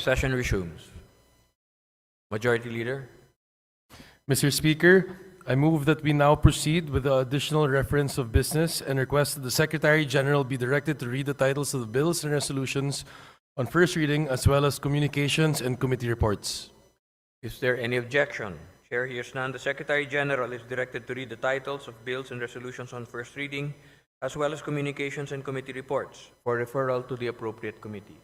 session resumes. Majority Leader. Mr. Speaker, I move that we now proceed with the additional reference of business and request that the Secretary General be directed to read the titles of the bills and resolutions on first reading as well as communications and committee reports. Is there any objection? Chair hears none. The Secretary General is directed to read the titles of bills and resolutions on first reading as well as communications and committee reports for referral to the appropriate committee.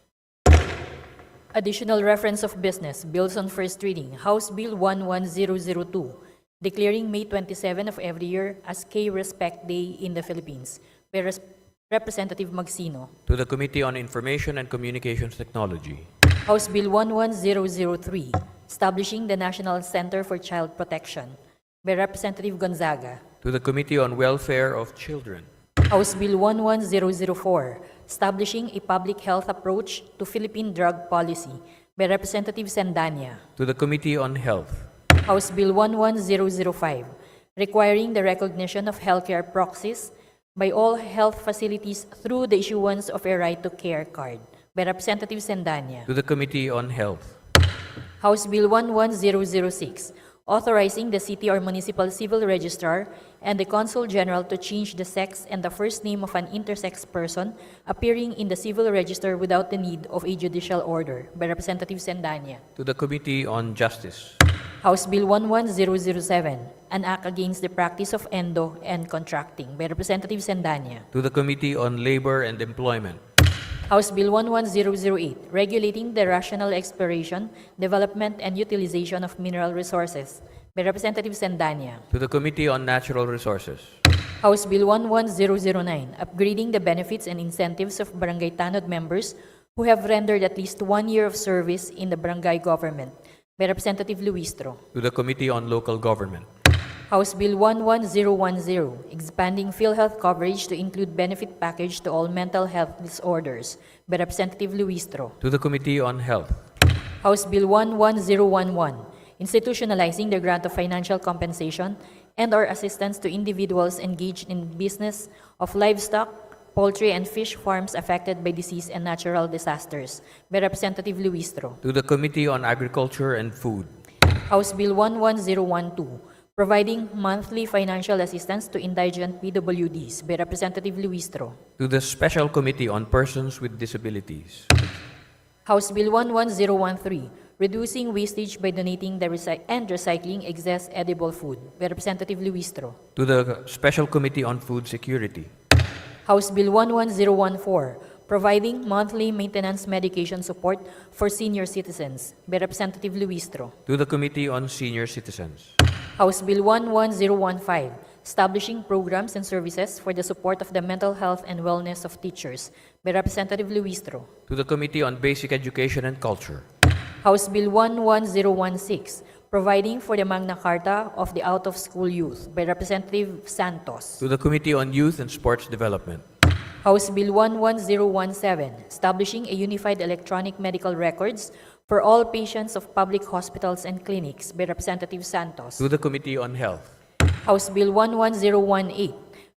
Additional reference of business, bills on first reading, House Bill 11002, declaring May 27 of every year as K-Respect Day in the Philippines, by Representative Magsino. To the Committee on Information and Communications Technology. House Bill 11003, establishing the National Center for Child Protection, by Representative Gonzaga. To the Committee on Welfare of Children. House Bill 11004, establishing a public health approach to Philippine drug policy, by Representative Sandania. To the Committee on Health. House Bill 11005, requiring the recognition of healthcare proxies by all health facilities through the issuance of a right to care card, by Representative Sandania. To the Committee on Health. House Bill 11006, authorizing the city or municipal civil registrar and the consul general to change the sex and the first name of an intersex person appearing in the civil register without the need of a judicial order, by Representative Sandania. To the Committee on Justice. House Bill 11007, an act against the practice of endo and contracting, by Representative Sandania. To the Committee on Labor and Employment. House Bill 11008, regulating the rational exploration, development, and utilization of mineral resources, by Representative Sandania. To the Committee on Natural Resources. House Bill 11009, upgrading the benefits and incentives of barangay tanod members who have rendered at least 1 year of service in the barangay government, by Representative Luistro. To the Committee on Local Government. House Bill 11010, expanding PhilHealth coverage to include benefit package to all mental health disorders, by Representative Luistro. To the Committee on Health. House Bill 11011, institutionalizing the grant of financial compensation and/or assistance to individuals engaged in business of livestock, poultry, and fish farms affected by disease and natural disasters, by Representative Luistro. To the Committee on Agriculture and Food. House Bill 11012, providing monthly financial assistance to indigent PWDs, by Representative Luistro. To the Special Committee on Persons with Disabilities. House Bill 11013, reducing wastage by donating the and recycling excess edible food, by Representative Luistro. To the Special Committee on Food Security. House Bill 11014, providing monthly maintenance medication support for senior citizens, by Representative Luistro. To the Committee on Senior Citizens. House Bill 11015, establishing programs and services for the support of the mental health and wellness of teachers, by Representative Luistro. To the Committee on Basic Education and Culture. House Bill 11016, providing for the Magna Carta of the Out-of-School Youth, by Representative Santos. To the Committee on Youth and Sports Development. House Bill 11017, establishing a unified electronic medical records for all patients of public hospitals and clinics, by Representative Santos. To the Committee on Health. House Bill 11018,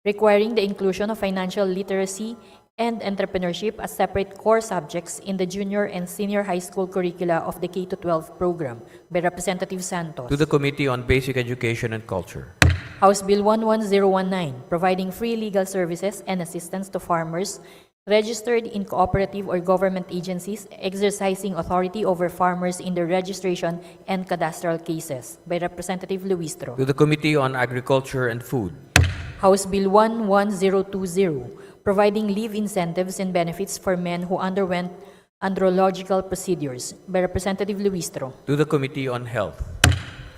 requiring the inclusion of financial literacy and entrepreneurship as separate core subjects in the junior and senior high school curricula of the K-12 program, by Representative Santos. To the Committee on Basic Education and Culture. House Bill 11019, providing free legal services and assistance to farmers registered in cooperative or government agencies exercising authority over farmers in their registration and cadastral cases, by Representative Luistro. To the Committee on Agriculture and Food. House Bill 11020, providing leave incentives and benefits for men who underwent andrological procedures, by Representative Luistro. To the Committee on Health.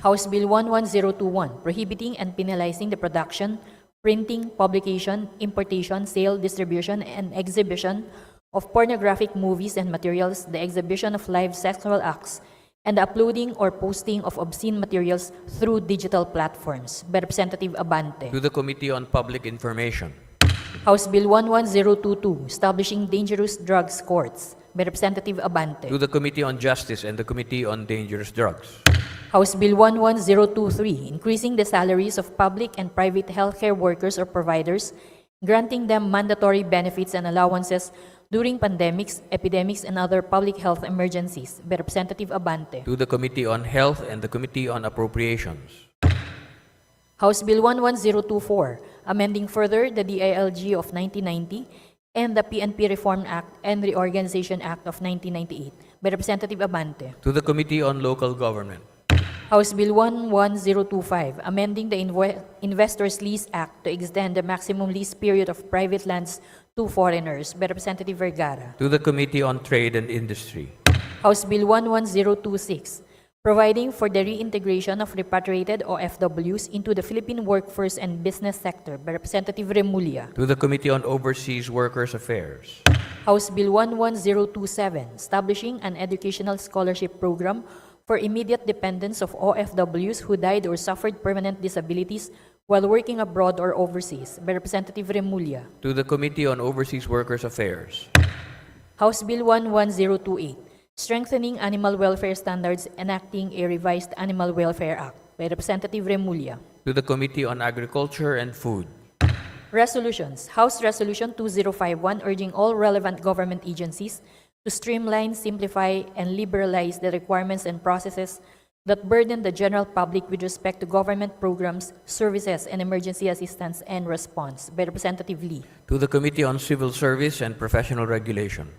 House Bill 11021, prohibiting and penalizing the production, printing, publication, importation, sale, distribution, and exhibition of pornographic movies and materials, the exhibition of live sexual acts, and the uploading or posting of obscene materials through digital platforms, by Representative Abante. To the Committee on Public Information. House Bill 11022, establishing dangerous drugs courts, by Representative Abante. To the Committee on Justice and the Committee on Dangerous Drugs. House Bill 11023, increasing the salaries of public and private healthcare workers or providers, granting them mandatory benefits and allowances during pandemics, epidemics, and other public health emergencies by Representative Abante. to the Committee on Health and the Committee on Appropriations, House Bill 11024, amending further the DILG of 1990 and the PNP Reform Act and Reorganization Act of 1998 by Representative Abante. to the Committee on Local Government, House Bill 11025, amending the Investors Lease Act to extend the maximum lease period of private lands to foreigners by Representative Vergara. to the Committee on Trade and Industry, House Bill 11026, providing for the reintegration of repatriated OFWs into the Philippine workforce and business sector by Representative Remulla. to the Committee on Overseas Workers Affairs, House Bill 11027, establishing an educational scholarship program for immediate dependents of OFWs who died or suffered permanent disabilities while working abroad or overseas by Representative Remulla. to the Committee on Overseas Workers Affairs, House Bill 11028, strengthening animal welfare standards, enacting a revised Animal Welfare Act by Representative Remulla. to the Committee on Agriculture and Food, Resolutions. House Resolution 2051, urging all relevant government agencies to streamline, simplify, and liberalize the requirements and processes that burden the general public with respect to government programs, services, and emergency assistance and response by Representative Lee. to the Committee on Civil Service and Professional Regulation,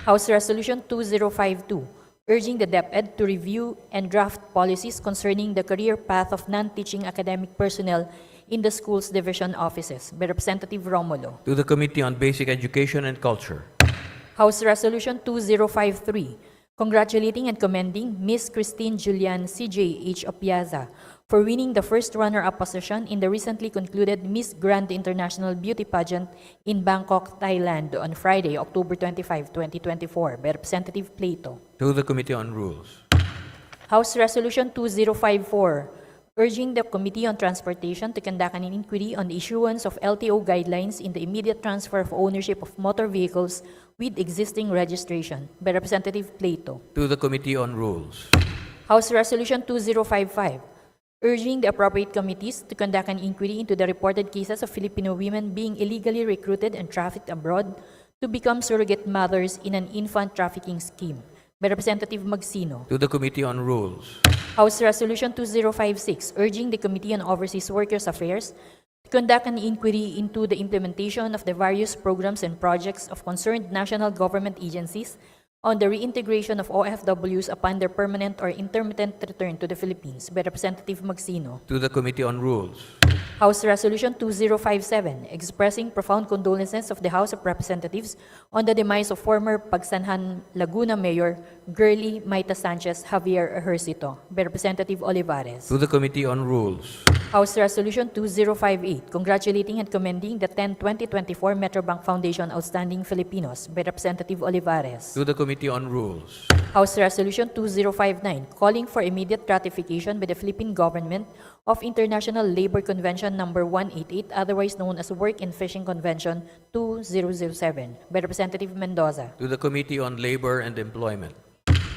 House Resolution 2052, urging the DepEd to review and draft policies concerning the career path of non-teaching academic personnel in the schools division offices by Representative Romulo. to the Committee on Basic Education and Culture, House Resolution 2053, congratulating and commending Ms. Christine Julian CJH Opiaza for winning the first runner-up position in the recently concluded Miss Grand International Beauty Pageant in Bangkok, Thailand on Friday, October 25, 2024 by Representative Plato. to the Committee on Rules, House Resolution 2054, urging the Committee on Transportation to conduct an inquiry on the issuance of LTO guidelines in the immediate transfer of ownership of motor vehicles with existing registration by Representative Plato. to the Committee on Rules, House Resolution 2055, urging the appropriate committees to conduct an inquiry into the reported cases of Filipino women being illegally recruited and trafficked abroad to become surrogate mothers in an infant trafficking scheme by Representative Magsino. to the Committee on Rules, House Resolution 2056, urging the Committee on Overseas Workers Affairs to conduct an inquiry into the implementation of the various programs and projects of concerned national government agencies on the reintegration of OFWs upon their permanent or intermittent return to the Philippines by Representative Magsino. to the Committee on Rules, House Resolution 2057, expressing profound condolences of the House of Representatives on the demise of former Pagsanhan Laguna Mayor Girly Maita Sanchez Javier Ejercito by Representative Olivares. to the Committee on Rules, House Resolution 2058, congratulating and commending the 10-2024 Metrobank Foundation Outstanding Filipinos by Representative Olivares. to the Committee on Rules, House Resolution 2059, calling for immediate ratification by the Philippine government of International Labor Convention Number 188, otherwise known as Work and Fishing Convention 2007 by Representative Mendoza. to the Committee on Labor and Employment,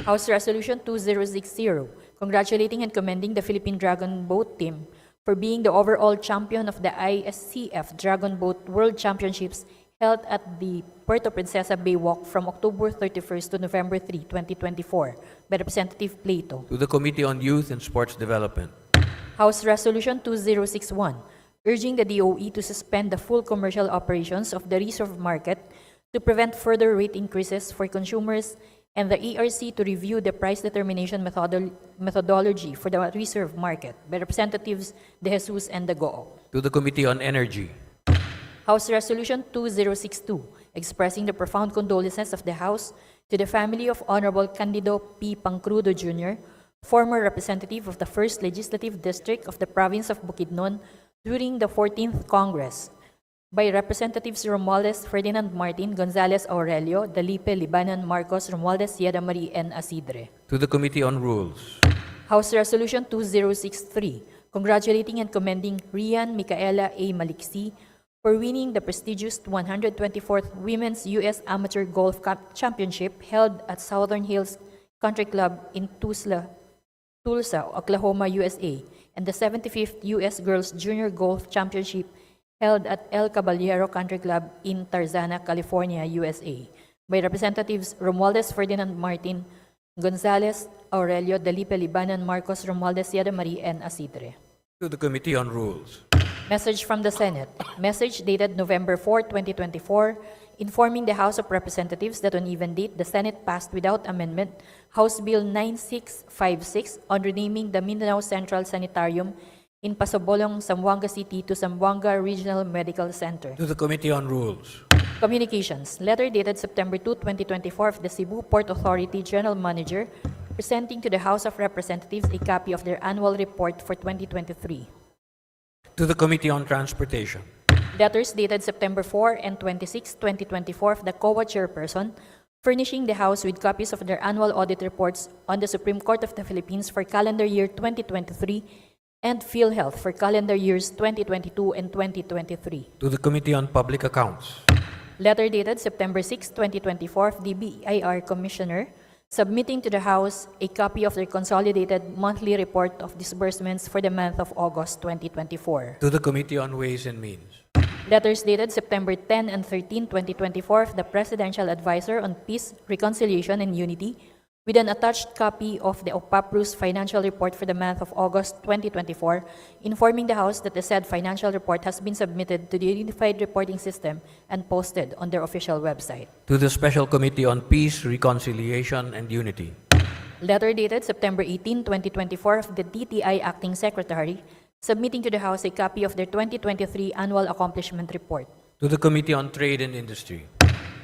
House Resolution 2060, congratulating and commending the Philippine Dragon Boat team for being the overall champion of the ISCF Dragon Boat World Championships held at the Puerto Princesa Baywalk from October 31st to November 3, 2024 by Representative Plato. to the Committee on Youth and Sports Development, House Resolution 2061, urging the DOE to suspend the full commercial operations of the reserve market to prevent further rate increases for consumers, and the ERC to review the price determination methodology for the reserve market by Representatives De Jesus and Dagoo. to the Committee on Energy, House Resolution 2062, expressing the profound condolences of the House to the family of Honorable Candido P. Pancrudo Jr., former representative of the 1st Legislative District of the Province of Bukidnon during the 14th Congress, by Representatives Romualdez Ferdinand Martin, Gonzales Aurelio, Dalipe, Libanan, Marcos, Romualdez, Yeda Marie, and Asidre. to the Committee on Rules, House Resolution 2063, congratulating and commending Rian Micaela A. Maliksi for winning the prestigious 124th Women's U.S. Amateur Golf Championship held at Southern Hills Country Club in Tulsa, Oklahoma, USA, and the 75th U.S. Girls Junior Golf Championship held at El Caballero Country Club in Tarzana, California, USA, by Representatives Romualdez Ferdinand Martin, Gonzales, Aurelio, Dalipe Libanan, Marcos, Romualdez, Yadamari, and Asidre. To the Committee on Rules. Message from the Senate. Message dated November 4, 2024, informing the House of Representatives that on even date, the Senate passed without amendment House Bill 9656 on renaming the Mindanao Central Sanitarium in Pasobolong, Zamboanga City to Zamboanga Regional Medical Center. To the Committee on Rules. Communications. Letter dated September 2, 2024 of the Cebu Port Authority General Manager presenting to the House of Representatives a copy of their annual report for 2023. To the Committee on Transportation. Letters dated September 4 and 26, 2024 of the COA Chairperson furnishing the House with copies of their annual audit reports on the Supreme Court of the Philippines for calendar year 2023 and PhilHealth for calendar years 2022 and 2023. To the Committee on Public Accounts. Letter dated September 6, 2024 of the BIR Commissioner submitting to the House a copy of their consolidated monthly report of disbursements for the month of August 2024. To the Committee on Ways and Means. Letters dated September 10 and 13, 2024 of the Presidential Advisor on Peace, Reconciliation, and Unity with an attached copy of the OPAPRU's financial report for the month of August 2024, informing the House that the said financial report has been submitted to the Unified Reporting System and posted on their official website. To the Special Committee on Peace, Reconciliation, and Unity. Letter dated September 18, 2024 of the DTI Acting Secretary, submitting to the House a copy of their 2023 Annual Accomplishment Report. To the Committee on Trade and Industry.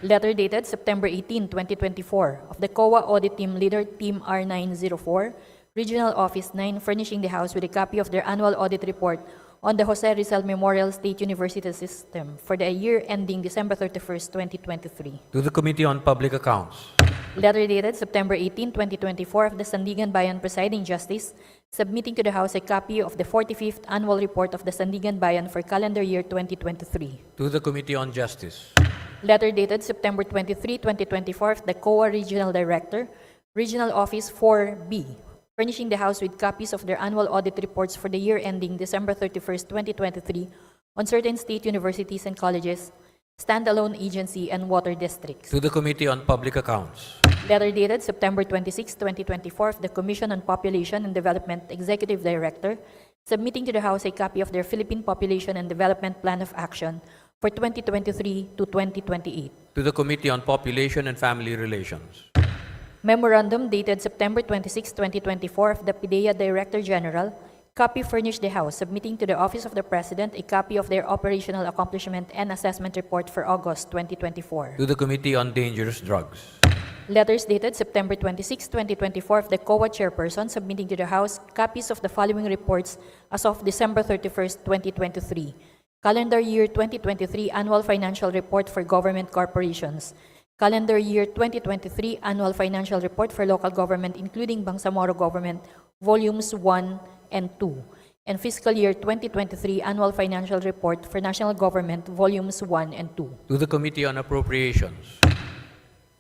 Letter dated September 18, 2024 of the COA Audit Team Leader Team R904, Regional Office 9, furnishing the House with a copy of their annual audit report on the Jose Rizal Memorial State University System for the year ending December 31st, 2023. To the Committee on Public Accounts. Letter dated September 18, 2024 of the Sandigan Bayan Presiding Justice, submitting to the House a copy of the 45th Annual Report of the Sandigan Bayan for calendar year 2023. To the Committee on Justice. Letter dated September 23, 2024 of the COA Regional Director, Regional Office 4B, furnishing the House with copies of their annual audit reports for the year ending December 31st, 2023 on certain state universities and colleges, standalone agency, and water districts. To the Committee on Public Accounts. Letter dated September 26, 2024 of the Commission on Population and Development Executive Director, submitting to the House a copy of their Philippine Population and Development Plan of Action for 2023 to 2028. To the Committee on Population and Family Relations. Memorandum dated September 26, 2024 of the PDEA Director General, copy furnished the House, submitting to the Office of the President a copy of their Operational Accomplishment and Assessment Report for August 2024. To the Committee on Dangerous Drugs. Letters dated September 26, 2024 of the COA Chairperson, submitting to the House copies of the following reports as of December 31st, 2023. Calendar Year 2023 Annual Financial Report for Government Corporations. Calendar Year 2023 Annual Financial Report for Local Government, including Bangsamoro Government, Volumes 1 and 2. And Fiscal Year 2023 Annual Financial Report for National Government, Volumes 1 and 2. To the Committee on Appropriations.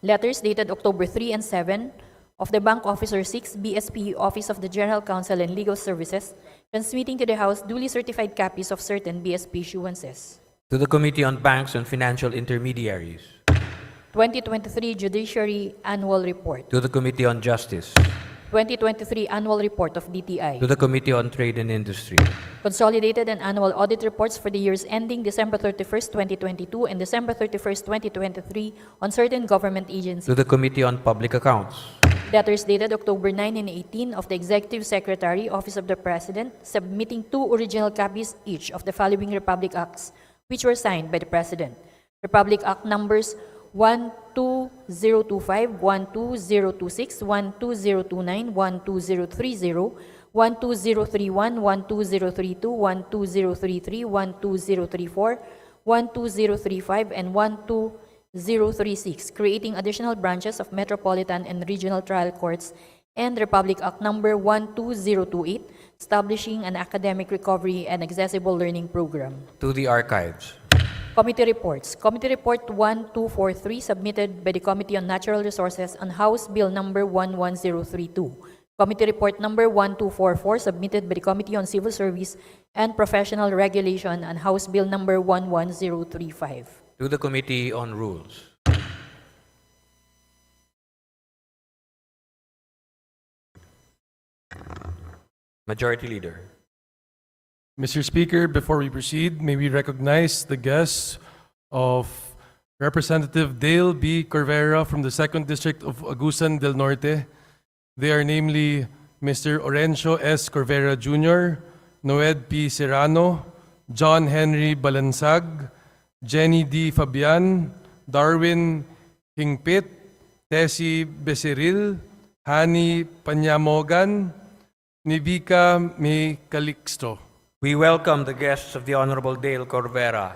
Letters dated October 3 and 7 of the Bank Officer 6, BSP, Office of the General Counsel and Legal Services, transmitting to the House duly certified copies of certain BSP issuances. To the Committee on Banks and Financial Intermediaries. 2023 Judiciary Annual Report. To the Committee on Justice. 2023 Annual Report of DTI. To the Committee on Trade and Industry. Consolidated and annual audit reports for the years ending December 31st, 2022 and December 31st, 2023 on certain government agencies. To the Committee on Public Accounts. Letters dated October 9 and 18 of the Executive Secretary, Office of the President, submitting 2 original copies each of the following Republic Acts, which were signed by the President. Republic Act numbers 12025, 12026, 12029, 12030, 12031, 12032, 12033, 12034, 12035, and 12036, creating additional branches of Metropolitan and Regional Trial Courts, and Republic Act number 12028, establishing an academic recovery and accessible learning program. To the Archives. Committee reports. Committee Report 1243 submitted by the Committee on Natural Resources on House Bill number 11032. Committee Report number 1244 submitted by the Committee on Civil Service and Professional Regulation on House Bill number 11035. To the Committee on Rules. Majority Leader. Mr. Speaker, before we proceed, may we recognize the guests of Representative Dale B. Corvera from the 2nd District of Agusan del Norte. They are namely Mr. Orencio S. Corvera Jr., Noed P. Serrano, John Henry Balansag, Jenny D. Fabian, Darwin Hingpit, Tessie Becerril, Hani Panyamogan, Nivika May Calixto. We welcome the guests of the Honorable Dale Corvera.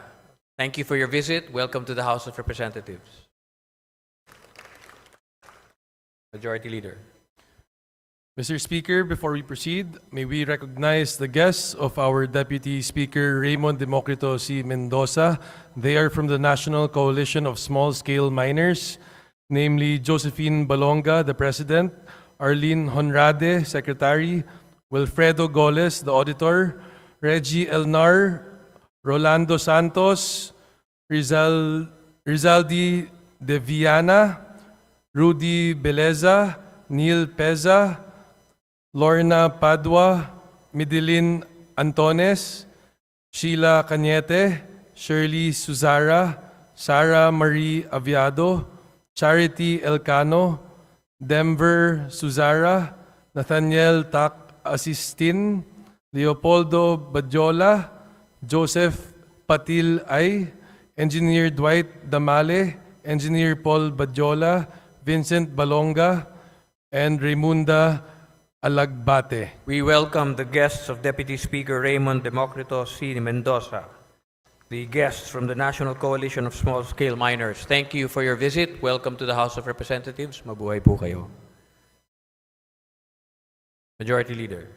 Thank you for your visit. Welcome to the House of Representatives. Majority Leader. Mr. Speaker, before we proceed, may we recognize the guests of our Deputy Speaker Raymond Democrito C. Mendoza. They are from the National Coalition of Small-Scale Miners, namely Josephine Balonga, the President, Arlene Honrade, Secretary, Wilfredo Goles, the Auditor, Reggie Elnar, Rolando Santos, Rizaldi De Viana, Rudy Beleza, Neil Peza, Lorna Padua, Midilin Antones, Sheila Cañete, Shirley Suzara, Sarah Marie Aviado, Charity Elcano, Denver Suzara, Nathaniel Tak Asistin, Leopoldo Badjola, Joseph Patil Ay, Engineer Dwight Damale, Engineer Paul Badjola, Vincent Balonga, and Raymunda Alagbate. We welcome the guests of Deputy Speaker Raymond Democrito C. Mendoza, the guests from the National Coalition of Small-Scale Miners. Thank you for your visit. Welcome to the House of Representatives. Mabuhay po kayo. Majority Leader.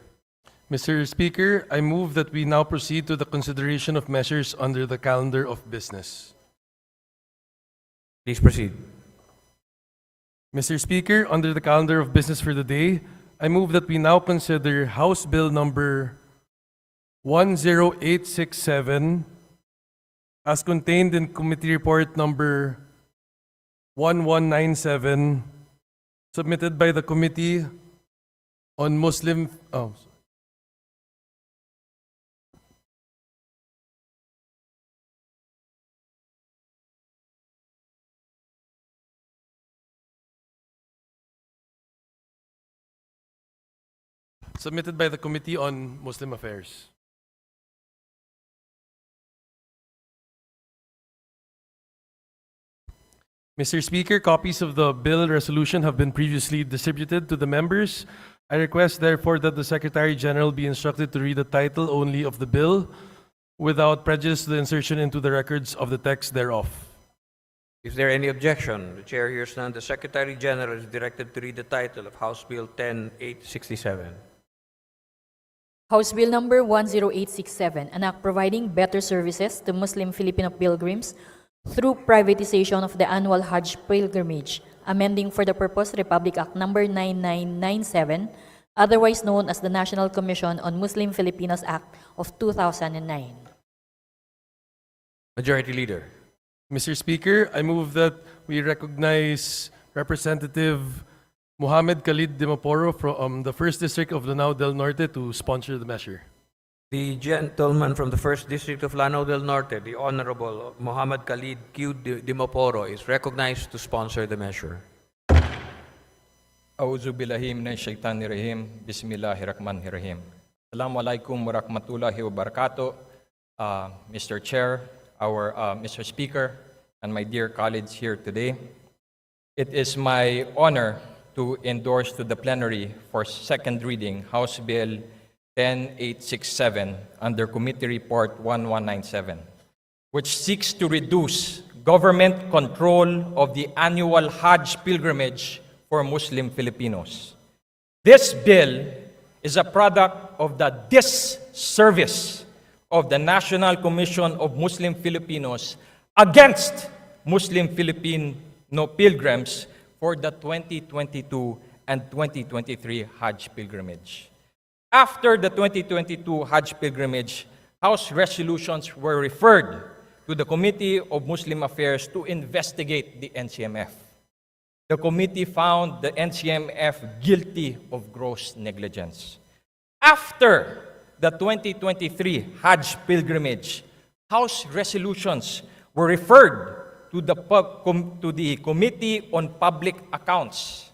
Mr. Speaker, I move that we now proceed to the consideration of measures under the calendar of business. Please proceed. Mr. Speaker, under the calendar of business for the day, I move that we now consider House Bill number 10867 as contained in Committee Report number 1197 submitted by the Committee on Muslim... submitted by the Committee on Muslim Affairs. Mr. Speaker, copies of the bill resolution have been previously distributed to the members. I request, therefore, that the Secretary General be instructed to read the title only of the bill without prejudice to the insertion into the records of the text thereof. Is there any objection? The Chair hears none. The Secretary General is directed to read the title of House Bill 10867. House Bill number 10867, an act providing better services to Muslim Filipino pilgrims through privatization of the annual Hajj pilgrimage, amending for the purpose Republic Act number 9997, otherwise known as the National Commission on Muslim Filipinos Act of 2009. Majority Leader. Mr. Speaker, I move that we recognize Representative Mohammed Khalid Dimaporo from the 1st District of Lanao del Norte to sponsor the measure. The gentleman from the 1st District of Lanao del Norte, the Honorable Mohammed Khalid Q. Dimaporo, is recognized to sponsor the measure. A'udzu billahi minash shaitanir rajim. Bismillahirrahmanirrahim. Assalamualaikum warahmatullahi wabarakatuh. Mr. Chair, Mr. Speaker, and my dear colleagues here today. It is my honor to endorse to the plenary for second reading House Bill 10867 under Committee Report 1197, which seeks to reduce government control of the annual Hajj pilgrimage for Muslim Filipinos. This bill is a product of the disservice of the National Commission of Muslim Filipinos against Muslim Filipino pilgrims for the 2022 and 2023 Hajj pilgrimage. After the 2022 Hajj pilgrimage, House resolutions were referred to the Committee of Muslim Affairs to investigate the NCMF. The committee found the NCMF guilty of gross negligence. after the 2023 Hajj pilgrimage, House resolutions were referred to the Committee on Public Accounts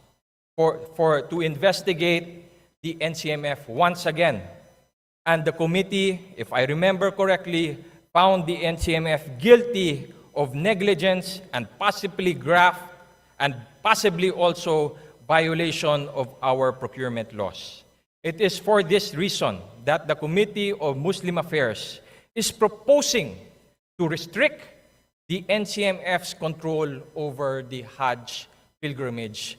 to investigate the NCMF once again. And the committee, if I remember correctly, found the NCMF guilty of negligence and possibly graft and possibly also violation of our procurement laws. It is for this reason that the Committee of Muslim Affairs is proposing to restrict the NCMF's control over the Hajj pilgrimage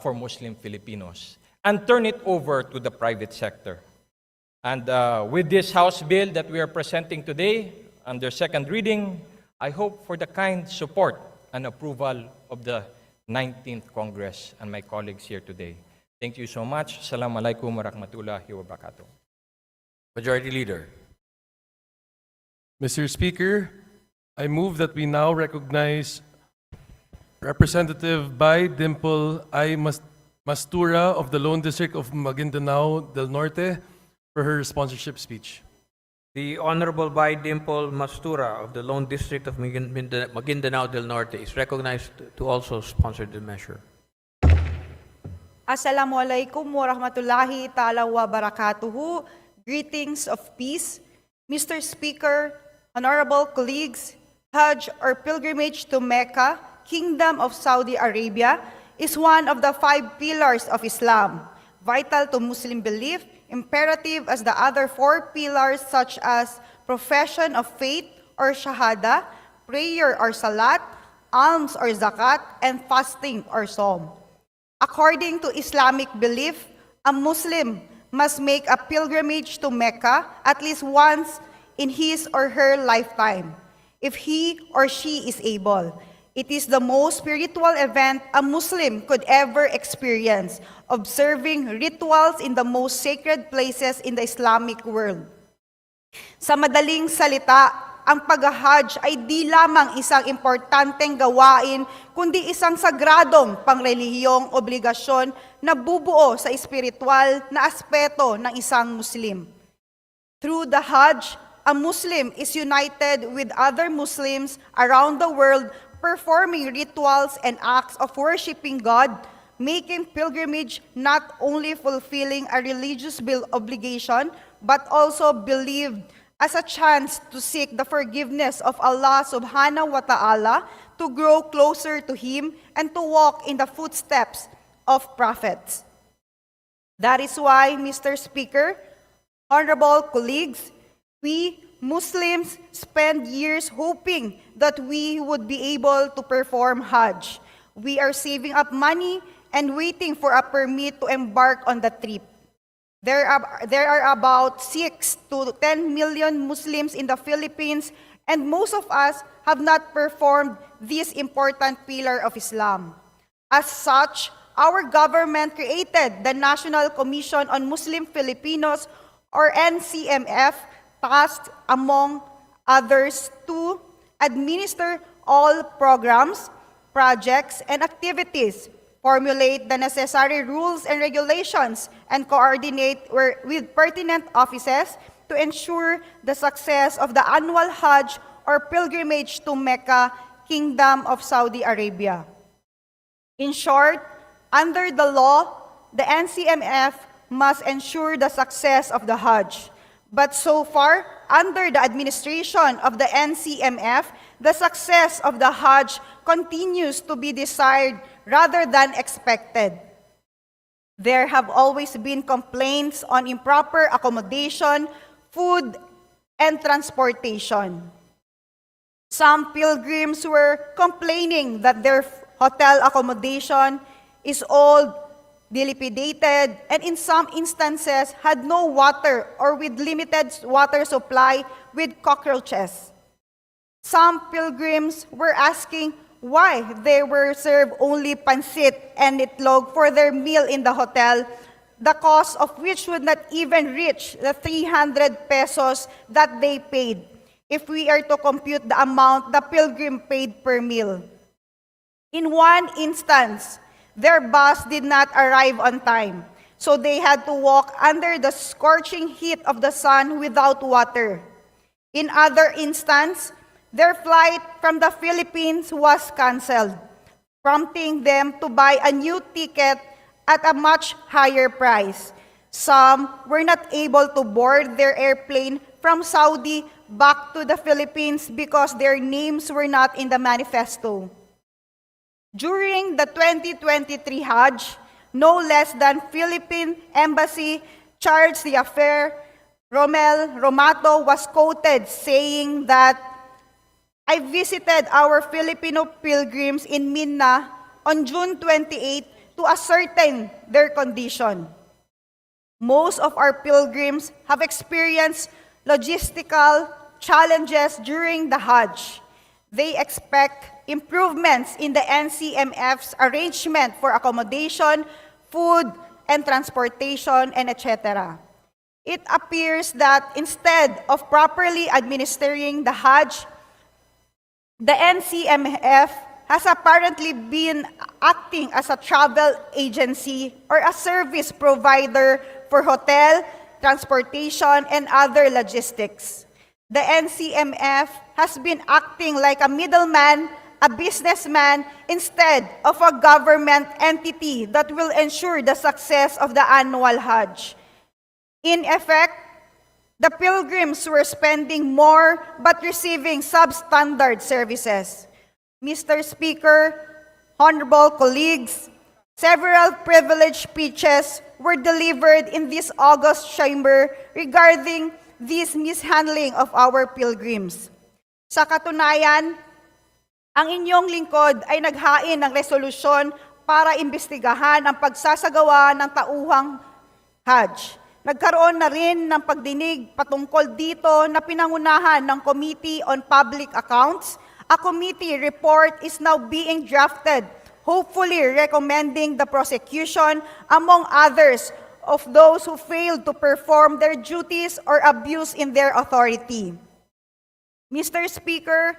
for Muslim Filipinos and turn it over to the private sector. And with this House bill that we are presenting today under second reading, I hope for the kind support and approval of the 19th Congress and my colleagues here today. Thank you so much. Assalamu alaikum wa rahmatullahi wa barakatuh. Majority Leader. Mr. Speaker, I move that we now recognize Representative Bai Dimple I. Mastura of the Lone District of Maguindanao del Norte for her sponsorship speech. The Honorable Bai Dimple Mastura of the Lone District of Maguindanao del Norte is recognized to also sponsor the measure. Assalamualaikum warahmatullahi ta'ala wa barakatuhu. Greetings of peace. Mr. Speaker, honorable colleagues, Hajj or pilgrimage to Mecca, Kingdom of Saudi Arabia, is one of the 5 pillars of Islam, vital to Muslim belief, imperative as the other 4 pillars such as profession of faith or shahada, prayer or salat, alms or zakat, and fasting or psalm. According to Islamic belief, a Muslim must make a pilgrimage to Mecca at least once in his or her lifetime, if he or she is able. It is the most spiritual event a Muslim could ever experience, observing rituals in the most sacred places in the Islamic world. Sa madaling salita, ang pag-Hajj ay di lamang isang importanteng gawain, kundi isang sagradong pangrelihiyong obligasyon na bubuo sa espiritual na aspeto ng isang Muslim. Through the Hajj, a Muslim is united with other Muslims around the world, performing rituals and acts of worshiping God, making pilgrimage not only fulfilling a religious obligation, but also believed as a chance to seek the forgiveness of Allah subhanahu wa ta'ala, to grow closer to Him, and to walk in the footsteps of prophets. That is why, Mr. Speaker, honorable colleagues, we Muslims spend years hoping that we would be able to perform Hajj. We are saving up money and waiting for a permit to embark on the trip. There are about 6 to 10 million Muslims in the Philippines, and most of us have not performed this important pillar of Islam. As such, our government created the National Commission on Muslim Filipinos, or NCMF, tasked, among others, to administer all programs, projects, and activities, formulate the necessary rules and regulations, and coordinate with pertinent offices to ensure the success of the annual Hajj or pilgrimage to Mecca, Kingdom of Saudi Arabia. In short, under the law, the NCMF must ensure the success of the Hajj. But so far, under the administration of the NCMF, the success of the Hajj continues to be desired rather than expected. There have always been complaints on improper accommodation, food, and transportation. Some pilgrims were complaining that their hotel accommodation is old, dilapidated, and in some instances had no water or with limited water supply with cockroaches. Some pilgrims were asking why they were served only pancit and itlog for their meal in the hotel, the cost of which would not even reach the 300 pesos that they paid, if we are to compute the amount the pilgrim paid per meal. In one instance, their bus did not arrive on time. so they had to walk under the scorching heat of the sun without water. In other instances, their flight from the Philippines was canceled, prompting them to buy a new ticket at a much higher price. Some were not able to board their airplane from Saudi back to the Philippines because their names were not in the manifesto. During the 2023 Hajj, no less than Philippine Embassy charged the affair. Romel Romato was quoted saying that, "I visited our Filipino pilgrims in Minna on June 28 to ascertain their condition. Most of our pilgrims have experienced logistical challenges during the Hajj. They expect improvements in the NCMF's arrangement for accommodation, food, and transportation, and etc. It appears that instead of properly administering the Hajj, the NCMF has apparently been acting as a travel agency or a service provider for hotel, transportation, and other logistics. The NCMF has been acting like a middleman, a businessman, instead of a government entity that will ensure the success of the annual Hajj. In effect, the pilgrims were spending more but receiving substandard services. Mr. Speaker, honorable colleagues, several privileged speeches were delivered in this august chamber regarding this mishandling of our pilgrims. Sa katunayan, ang inyong lingkod ay naghain ng resolusyon para imbestigahan ang pagsasagawa ng tauhang Hajj. Nagkaroon na rin ng pagdinig patungkol dito na pinangunahan ng Committee on Public Accounts. A committee report is now being drafted, hopefully recommending the prosecution, among others, of those who failed to perform their duties or abuse in their authority. Mr. Speaker,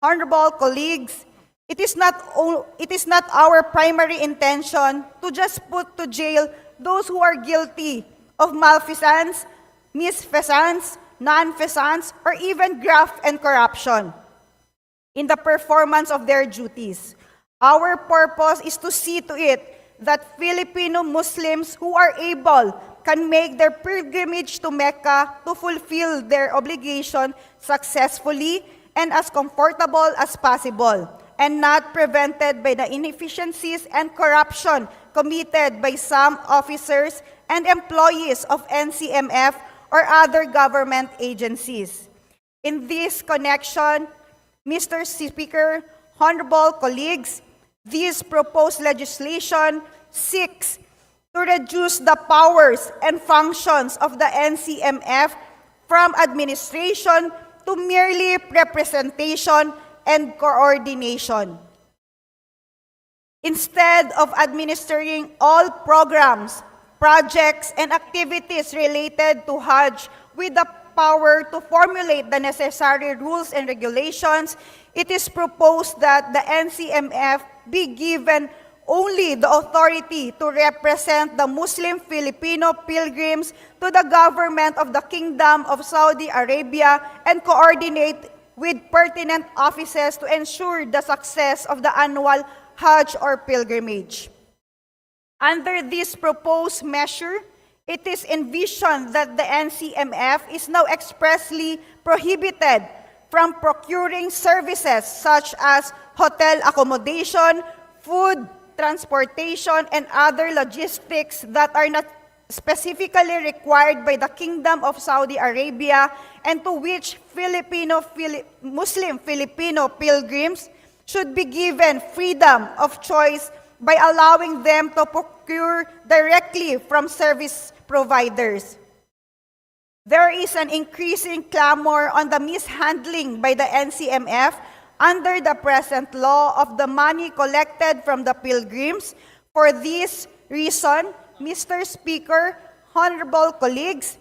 honorable colleagues, it is not our primary intention to just put to jail those who are guilty of malfeasance, misfeasance, non-feasance, or even graft and corruption in the performance of their duties. Our purpose is to see to it that Filipino Muslims who are able can make their pilgrimage to Mecca to fulfill their obligation successfully and as comfortable as possible, and not prevented by the inefficiencies and corruption committed by some officers and employees of NCMF or other government agencies. In this connection, Mr. Speaker, honorable colleagues, this proposed legislation seeks to reduce the powers and functions of the NCMF from administration to merely representation and coordination. Instead of administering all programs, projects, and activities related to Hajj with the power to formulate the necessary rules and regulations, it is proposed that the NCMF be given only the authority to represent the Muslim Filipino pilgrims to the government of the Kingdom of Saudi Arabia and coordinate with pertinent offices to ensure the success of the annual Hajj or pilgrimage. Under this proposed measure, it is envisioned that the NCMF is now expressly prohibited from procuring services such as hotel accommodation, food, transportation, and other logistics that are not specifically required by the Kingdom of Saudi Arabia and to which Muslim Filipino pilgrims should be given freedom of choice by allowing them to procure directly from service providers. There is an increasing clamor on the mishandling by the NCMF under the present law of the money collected from the pilgrims. For this reason, Mr. Speaker, honorable colleagues,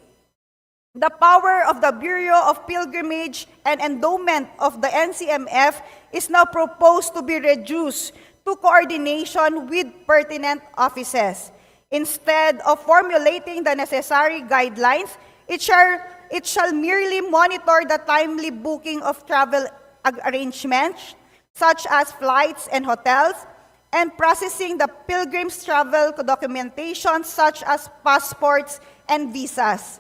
the power of the Bureau of Pilgrimage and Endowment of the NCMF is now proposed to be reduced to coordination with pertinent offices. Instead of formulating the necessary guidelines, it shall merely monitor the timely booking of travel arrangements, such as flights and hotels, and processing the pilgrim's travel documentation, such as passports and visas.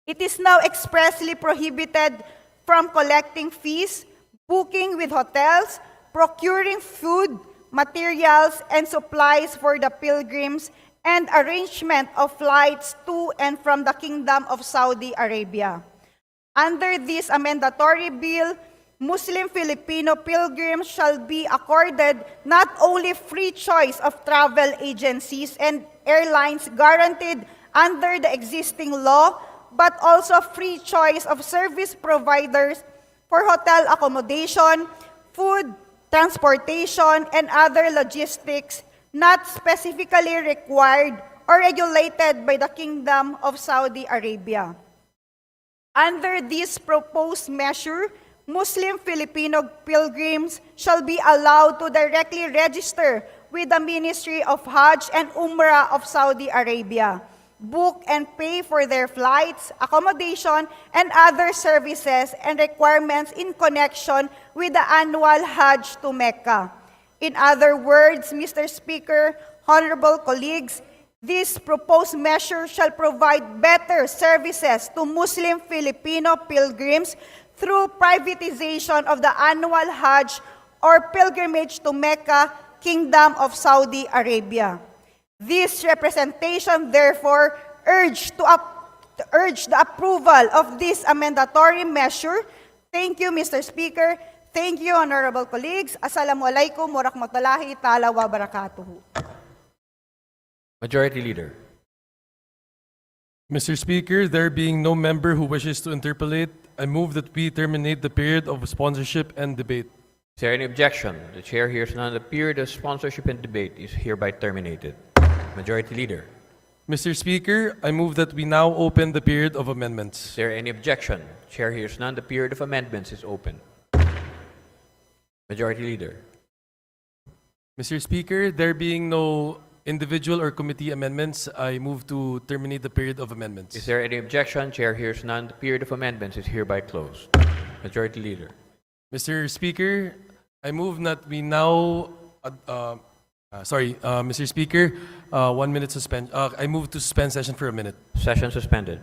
It is now expressly prohibited from collecting fees, booking with hotels, procuring food, materials, and supplies for the pilgrims, and arrangement of flights to and from the Kingdom of Saudi Arabia. Under this amendatory bill, Muslim Filipino pilgrims shall be accorded not only free choice of travel agencies and airlines guaranteed under the existing law, but also free choice of service providers for hotel accommodation, food, transportation, and other logistics not specifically required or regulated by the Kingdom of Saudi Arabia. Under this proposed measure, Muslim Filipino pilgrims shall be allowed to directly register with the Ministry of Hajj and Umrah of Saudi Arabia, book and pay for their flights, accommodation, and other services and requirements in connection with the annual Hajj to Mecca. In other words, Mr. Speaker, honorable colleagues, this proposed measure shall provide better services to Muslim Filipino pilgrims through privatization of the annual Hajj or pilgrimage to Mecca, Kingdom of Saudi Arabia. This representation, therefore, urge the approval of this amendatory measure. Thank you, Mr. Speaker. Thank you, honorable colleagues. Assalamualaikum warahmatullahi ta'ala wa barakatuhu. Majority Leader. Mr. Speaker, there being no member who wishes to interpolate, I move that we terminate the period of sponsorship and debate. Is there any objection? The chair hears none. The period of sponsorship and debate is hereby terminated. Majority Leader. Mr. Speaker, I move that we now open the period of amendments. Is there any objection? Chair hears none. The period of amendments is open. Majority Leader. Mr. Speaker, there being no individual or committee amendments, I move to terminate the period of amendments. Is there any objection? Chair hears none. The period of amendments is hereby closed. Majority Leader. Mr. Speaker, I move that we now, Mr. Speaker, 1 minute suspend. I move to suspend session for a minute. Session suspended.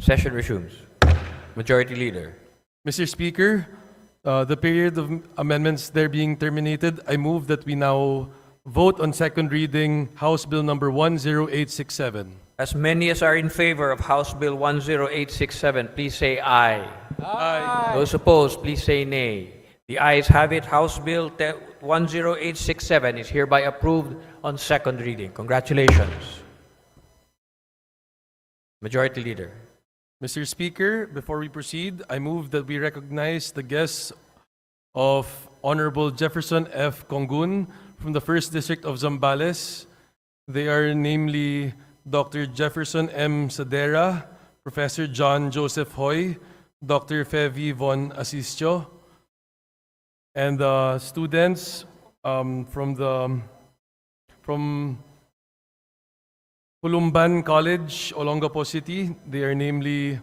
Session resumes. Majority Leader. Mr. Speaker, the period of amendments there being terminated, I move that we now vote on second reading House Bill number 10867. As many as are in favor of House Bill 10867, please say aye. Aye. Those opposed, please say nay. The ayes have it. House Bill 10867 is hereby approved on second reading. Congratulations. Majority Leader. Mr. Speaker, before we proceed, I move that we recognize the guests of Honorable Jefferson F. Congun from the 1st District of Zambales. They are namely Dr. Jefferson M. Sadera, Professor John Joseph Hoy, Dr. Fevi Von Asistio, and the students from Pulumban College, Olongapo City. They are namely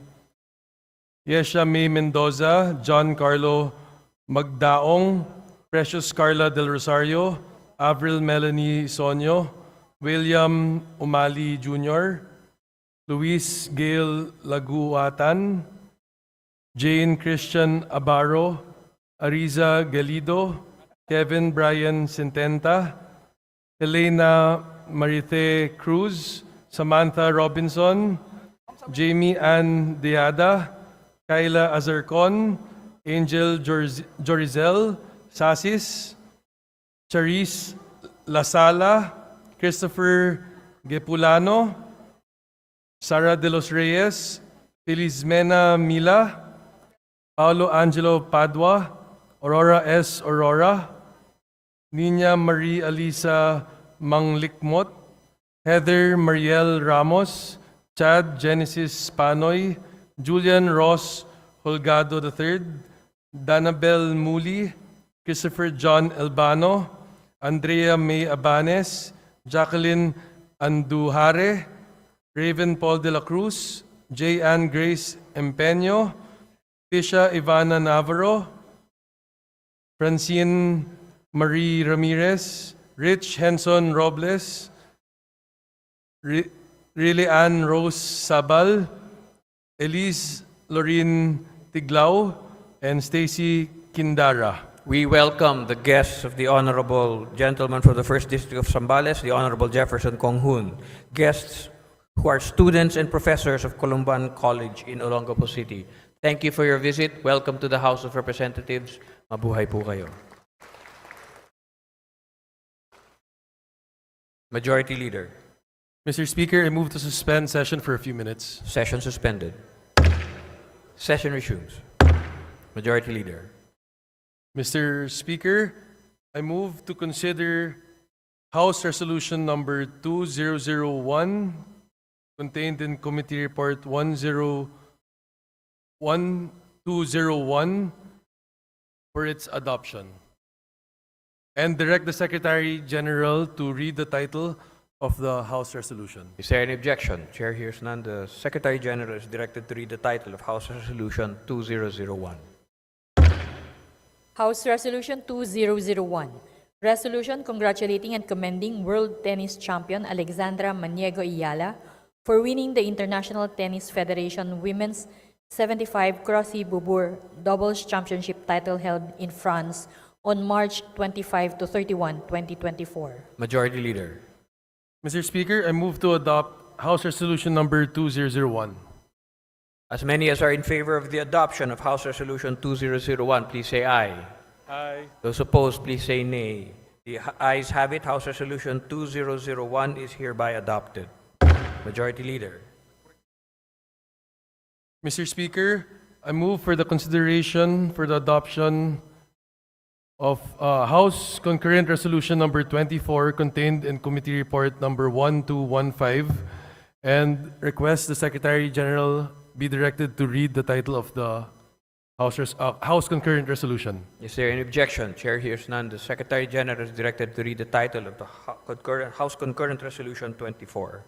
Yesha May Mendoza, John Carlo Magdaong, Precious Carla Del Rosario, Avril Melanie Sonyo, William Umali Jr., Luis Gail Laguatan, Jane Christian Abaro, Ariza Galido, Kevin Brian Sintenta, Elena Marithe Cruz, Samantha Robinson, Jamie Ann Deada, Kyla Azarcon, Angel Jorizel Sasis, Charis Lasala, Christopher Gepulano, Sara de los Reyes, Felizmena Mila, Paolo Angelo Padua, Aurora S. Aurora, Nina Marie Alisa Manglikmot, Heather Mariel Ramos, Chad Genesis Panoy, Julian Ross Holgado III, Danabel Muli, Christopher John Albano, Andrea May Abanes, Jacqueline Anduhare, Raven Paul de la Cruz, J. Ann Grace Empeño, Pisha Ivana Navarro, Francine Marie Ramirez, Rich Henson Robles, Riley Ann Rose Sabal, Elise Lorraine Tiglao, and Stacy Kindara. We welcome the guests of the Honorable Gentleman from the First District of Zambales, the Honorable Jefferson Konghun, guests who are students and professors of Columban College in Olongapo City. Thank you for your visit. Welcome to the House of Representatives. Mabuhay po kayo. Majority Leader. Mr. Speaker, I move to suspend session for a few minutes. Session suspended. Session resumes. Majority Leader. Mr. Speaker, I move to consider House Resolution Number 2001, contained in Committee Report 1201, for its adoption, and direct the Secretary General to read the title of the House Resolution. Is there any objection? Chair hears none. The Secretary General is directed to read the title of House Resolution 2001. House Resolution 2001. Resolution congratulating and commending World Tennis Champion Alexandra Maniego Iyala for winning the International Tennis Federation Women's 75 Crossy Boubour Doubles Championship title held in France on March 25 to 31, 2024. Majority Leader. Mr. Speaker, I move to adopt House Resolution Number 2001. As many as are in favor of the adoption of House Resolution 2001, please say aye. Aye. Those opposed, please say nay. The ayes have it. House Resolution 2001 is hereby adopted. Majority Leader. Mr. Speaker, I move for the consideration for the adoption of House Concurrent Resolution Number 24, contained in Committee Report Number 1215, and request the Secretary General be directed to read the title of the House Concurrent Resolution. Is there any objection? Chair hears none. The Secretary General is directed to read the title of the House Concurrent Resolution 24.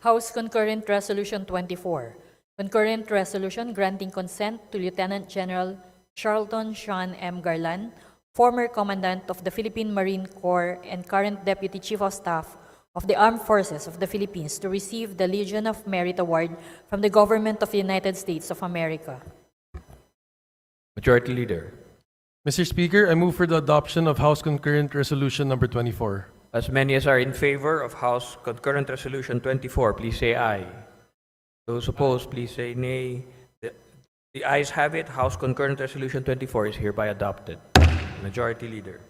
House Concurrent Resolution 24. Concurrent Resolution granting consent to Lieutenant General Charlton Sean M. Garland, former Commandant of the Philippine Marine Corps and current Deputy Chief of Staff of the Armed Forces of the Philippines, to receive the Legion of Merit Award from the Government of the United States of America. Majority Leader. Mr. Speaker, I move for the adoption of House Concurrent Resolution Number 24. As many as are in favor of House Concurrent Resolution 24, please say aye. Those opposed, please say nay. The ayes have it. House Concurrent Resolution 24 is hereby adopted. Majority Leader.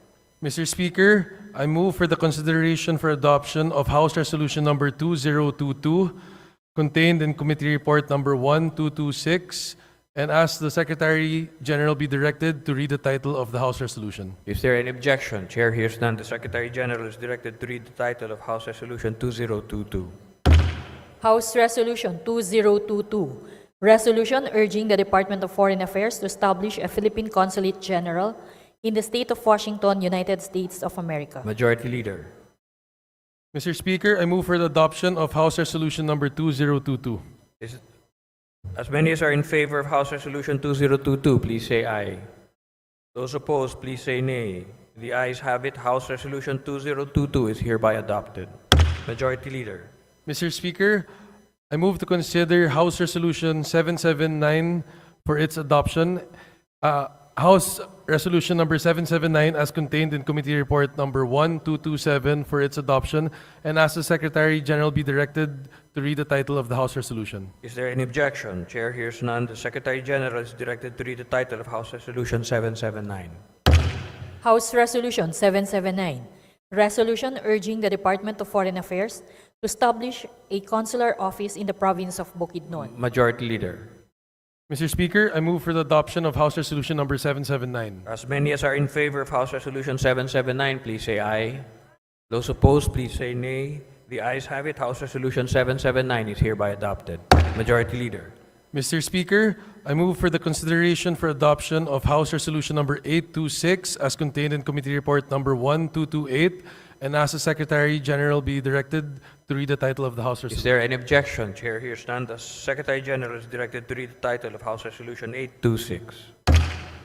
Mr. Speaker, I move for the consideration for adoption of House Resolution Number 2022, contained in Committee Report Number 1226, and ask the Secretary General be directed to read the title of the House Resolution. Is there any objection? Chair hears none. The Secretary General is directed to read the title of House Resolution 2022. House Resolution 2022. Resolution urging the Department of Foreign Affairs to establish a Philippine Consulate General in the state of Washington, United States of America. Majority Leader. Mr. Speaker, I move for the adoption of House Resolution Number 2022. As many as are in favor of House Resolution 2022, please say aye. Those opposed, please say nay. The ayes have it. House Resolution 2022 is hereby adopted. Majority Leader. Mr. Speaker, I move to consider House Resolution 779 for its adoption. House Resolution Number 779 as contained in Committee Report Number 1227 for its adoption, and ask the Secretary General be directed to read the title of the House Resolution. Is there any objection? Chair hears none. The Secretary General is directed to read the title of House Resolution 779. House Resolution 779. Resolution urging the Department of Foreign Affairs to establish a consular office in the province of Bukidnon. Majority Leader. Mr. Speaker, I move for the adoption of House Resolution number 779. As many as are in favor of House Resolution 779, please say aye. Those opposed, please say nay. The ayes have it. House Resolution 779 is hereby adopted. Majority Leader. Mr. Speaker, I move for the consideration for adoption of House Resolution number 826 as contained in Committee Report number 1228 and ask the Secretary General be directed to read the title of the House Is Resolution. there any objection? Chair hears none. The Secretary General is directed to read the title of House Resolution 826.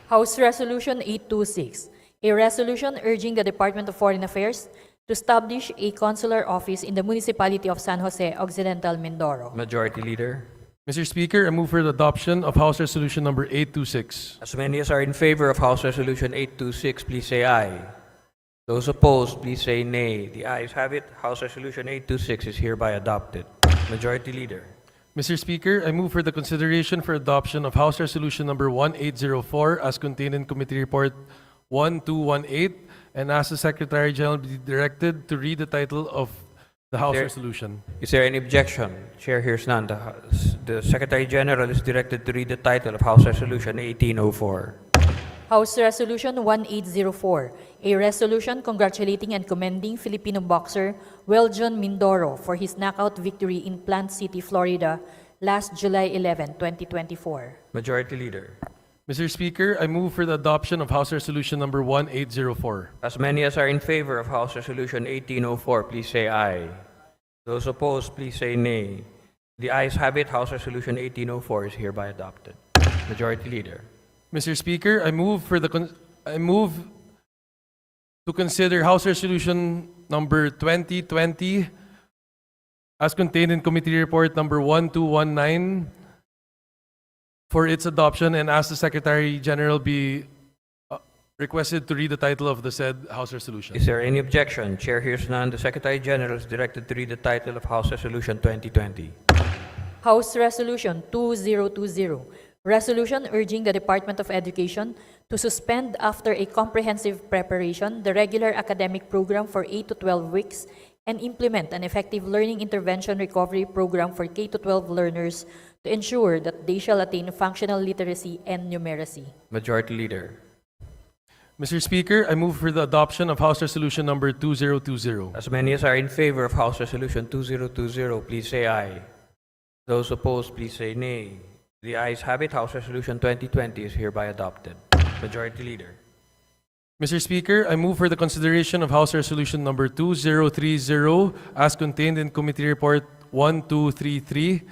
House Resolution 826, a resolution urging the Department of Foreign Affairs to establish a consular office in the municipality of San Jose Occidental, Mindoro. Majority Leader. Mr. Speaker, I move for the adoption of House Resolution number 826. As many as are in favor of House Resolution 826, please say aye. Those opposed, please say nay. The ayes have it. House Resolution 826 is hereby adopted. Majority Leader. Mr. Speaker, I move for the consideration for adoption of House Resolution number 1804 as contained in Committee Report 1218 and ask the Secretary General be directed to read the title of the House There- Resolution. Is there any objection? Chair hears none. The Secretary General is directed to read the title of House Resolution 1804. House Resolution 1804, a resolution congratulating and commending Filipino boxer Weljon Mindoro for his knockout victory in Plant City, Florida, last July 11, 2024. Majority Leader. Mr. Speaker, I move for the adoption of House Resolution number 1804. As many as are in favor of House Resolution 1804, please say aye. Those opposed, please say nay. The ayes have it. House Resolution 1804 is hereby adopted. Majority Leader. Mr. Speaker, I move to consider House Resolution number 2020 as contained in Committee Report number 1219 for its adoption and ask the Secretary General be requested to read the title of the said House Resolution. Is there any objection? Chair hears none. The Secretary General is directed to read the title of House Resolution 2020. House Resolution 2020, resolution urging the Department of Education to suspend after a comprehensive preparation the regular academic program for 8 to 12 weeks and implement an effective learning intervention recovery program for K-12 learners to ensure that they shall attain functional literacy and numeracy. Majority Leader. Mr. Speaker, I move for the adoption of House Resolution number 2020. As many as are in favor of House Resolution 2020, please say aye. Those opposed, please say nay. The ayes have it. House Resolution 2020 is hereby adopted. Majority Leader. Mr. Speaker, I move for the consideration of House Resolution number 2030 as contained in Committee Report 1233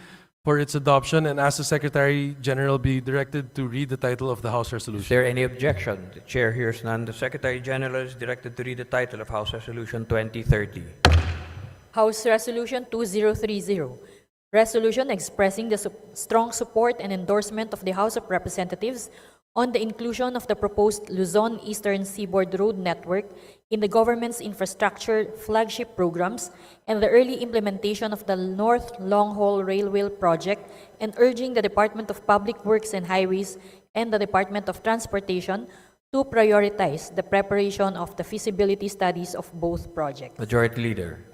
for its adoption and ask the Secretary General be directed to read the title of the House Is Resolution. there any objection? The Chair hears none. The Secretary General is directed to read the title of House Resolution 2030. House Resolution 2030, resolution expressing the strong support and endorsement of the House of Representatives on the inclusion of the proposed Luzon Eastern Seaboard Road Network in the government's infrastructure flagship programs and the early implementation of the North Long-Haul Railway Project, and urging the Department of Public Works and Highways and the Department of Transportation to prioritize the preparation of the feasibility studies of both projects. Majority Leader.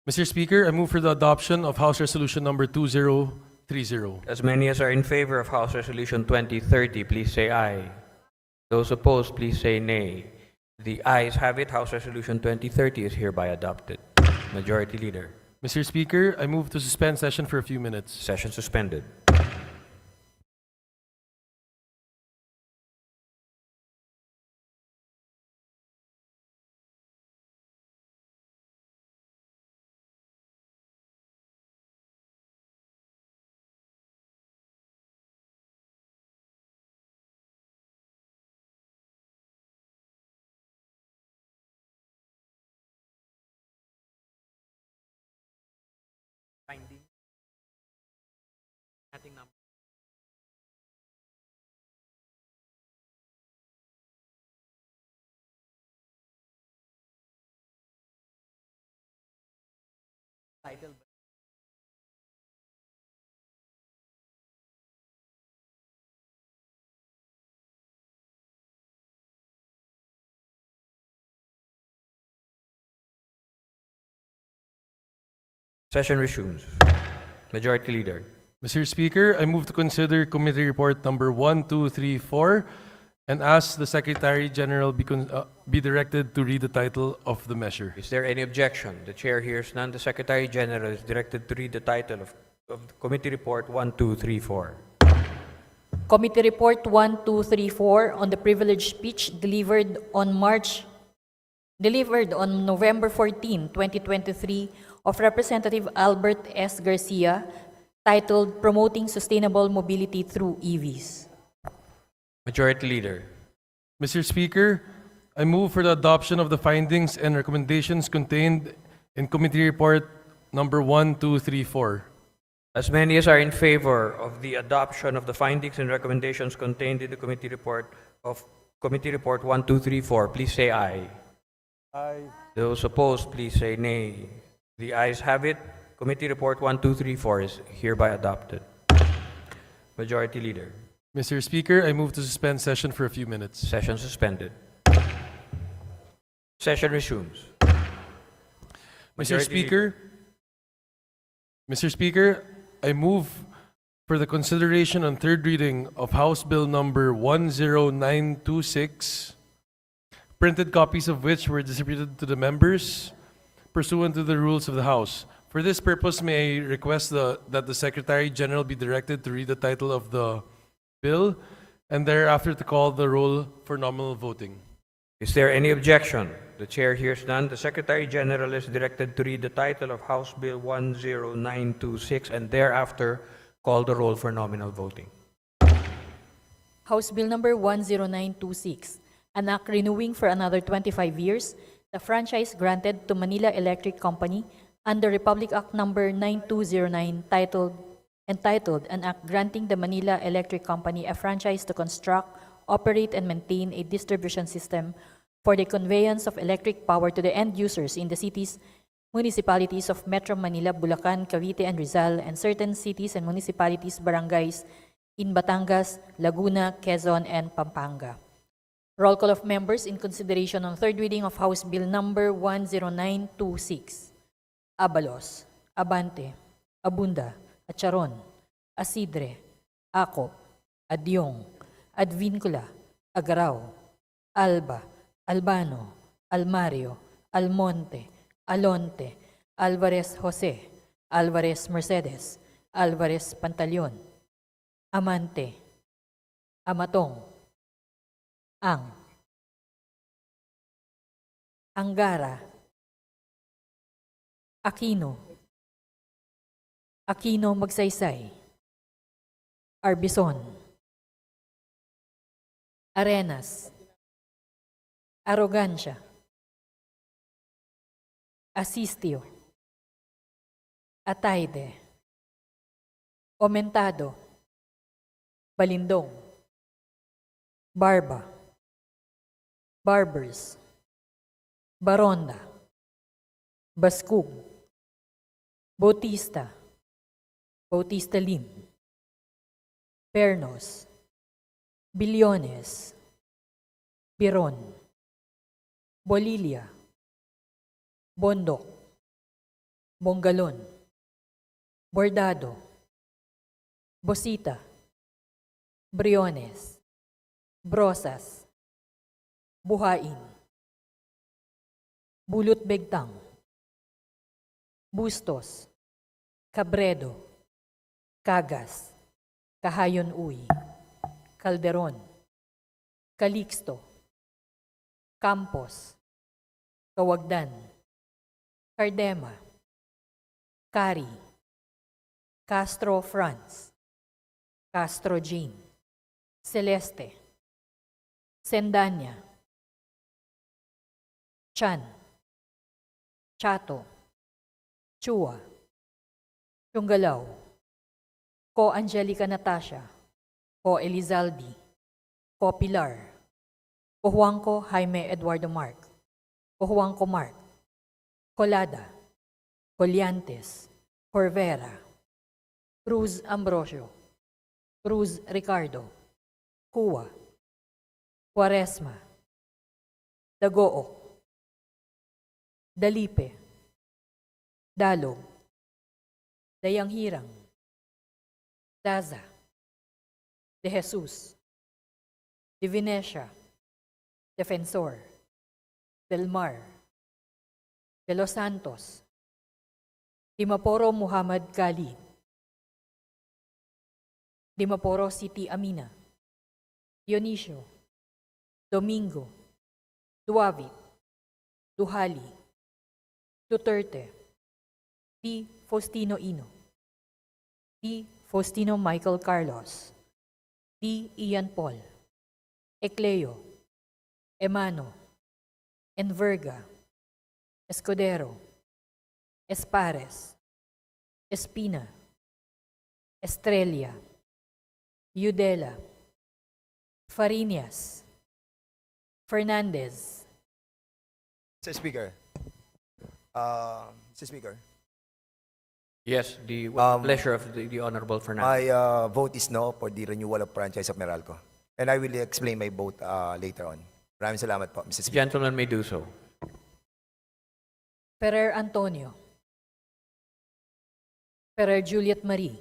Mr. Speaker, I move for the adoption of House Resolution number 2030. As many as are in favor of House Resolution 2030, please say aye. Those opposed, please say nay. The ayes have it. House Resolution 2030 is hereby adopted. Majority Leader. Mr. Speaker, I move to suspend session for a few minutes. Session suspended. Session resumes. Majority Leader. Mr. Speaker, I move to consider Committee Report Number 1, 2, 3, 4, and ask the Secretary General be directed to read the title of the measure. Is there any objection? The chair hears none. The Secretary General is directed to read the title of the Committee Report 1, 2, 3, 4. Committee Report 1, 2, 3, 4 on the privileged speech delivered on November 14, 2023 of Representative Albert S. Garcia, titled Promoting Sustainable Mobility Through EVs. Majority Leader. Mr. Speaker, I move for the adoption of the findings and recommendations contained in Committee Report Number 1, 2, 3, 4. As many as are in favor of the adoption of the findings and recommendations contained in the Committee Report 1, 2, 3, 4, please say aye. Aye. Those opposed, please say nay. The ayes have it. Committee Report 1, 2, 3, 4 is hereby adopted. Majority Leader. Mr. Speaker, I move to suspend session for a few minutes. Session suspended. Session resumes. Mr. Majority Mr. Speaker, I move for the consideration on third reading of House Bill Number 10926, printed copies of which were distributed to the members pursuant to the rules of the House. For this purpose, may I request that the Secretary General be directed to read the title of the bill and thereafter to call the roll for nominal voting. Is there any objection? The chair hears none. The Secretary General is directed to read the title of House Bill 10926 and thereafter call the roll for nominal voting. House Bill Number 10926, an act renewing for another 25 years the franchise granted to Manila Electric Company under Republic Act Number 9209 entitled An Act Granting the Manila Electric Company a Franchise to Construct, Operate, and Maintain a Distribution System for the conveyance of electric power to the end users in the cities, municipalities of Metro Manila, Bulacan, Cavite, and Rizal, and certain cities and municipalities, barangays in Batangas, Laguna, Quezon, and Pampanga. Roll call of members in consideration on third reading of House Bill Number 10926. Abalos, Abante, Abunda, Acharon, Asidre, Acop, Adyong, Advincula, Agaraw, Alba, Albano, Almario, Almonte, Alonte, Alvarez Jose, Alvarez Mercedes, Alvarez Pantaleon, Amante, Amatong, Angara, Aquino, Aquino Magsaysay, Arbison, Arenas, Arrogancia, Asistio, Ataide, Omentado, Balindong, Barba, Barbers, Baronda, Baskug, Bautista, Bautista Lim, Pernos, Billones, Biron, Bolilia, Bondok, Bongalon, Bordado, Bosita, Briones, Brosas, Buhain, Bulot Begtang, Bustos, Cabredo, Cagas, Kahayon Uy, Calderon, Calixto, Campos, Kawagdan, Cardema, Cari, Castro Franz, Castro Jean, Celeste, Sendanya, Chan, Chato, Chua, Chungalaw, Ko Angelica Natasha, Ko Elizaldi, Ko Pilar, Ko Juanco Jaime Eduardo Mark, Ko Juanco Mark, Colada, Coliantes, Corvera, Cruz Ambrosio, Cruz Ricardo, Cua, Quaresma, Dagook, Dalipe, Dalog, Dayang Hirang, Daza, De Jesus, De Venecia, Defensor, Del Mar, De Los Santos, Dimaporo Muhammad Kali, Dimaporo City Amina, Dionisio, Domingo, Duavit, Duhali, Duterte, D. Faustino Ino, D. Faustino Michael Carlos, D. Ian Paul, Ecleo, Emano, Enverga, Escudero, Espares, Espina, Estrella, Udela, Farinas, Fernandez, Mr. Speaker. Mr. Speaker, Yes, the pleasure of the Honorable Fernandez. my vote is no for the renewal of franchise of Meralco. And I will explain my vote later on. Maraming salamat po, Mr. The Speaker. gentleman may do so. Ferrer Antonio, Ferrer Juliet Marie,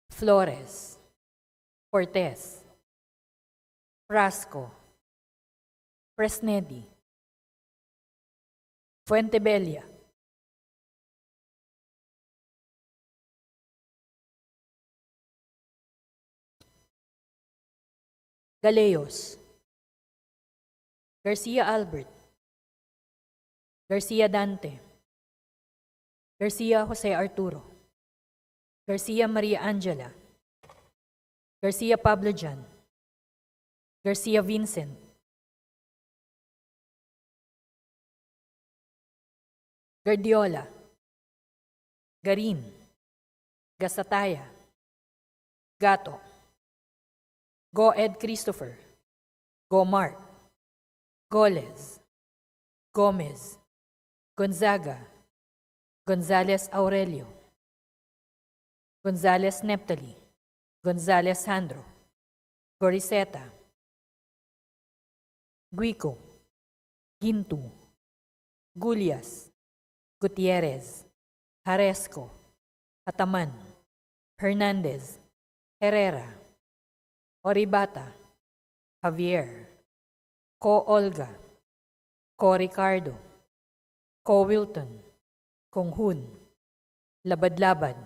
Flores, Cortez, Frasco, Fresnedi, Fuentebella, Galeos, Garcia Albert, Garcia Dante, Garcia Jose Arturo, Garcia Maria Angela, Garcia Pablo Jan, Garcia Vincent, Gardiola, Garin, Gasataya, Gato, Go Ed Christopher, Go Mark, Goles, Gomez, Gonzaga, Gonzales Aurelio, Gonzales Neptali, Gonzales Sandro, Goriseta, Guico, Gintu, Gulias, Gutierrez, Haresco, Ataman, Hernandez, Herrera, Oribata, Javier, Co Olga, Co Ricardo, Co Wilton, Konghun, Labad-Labad,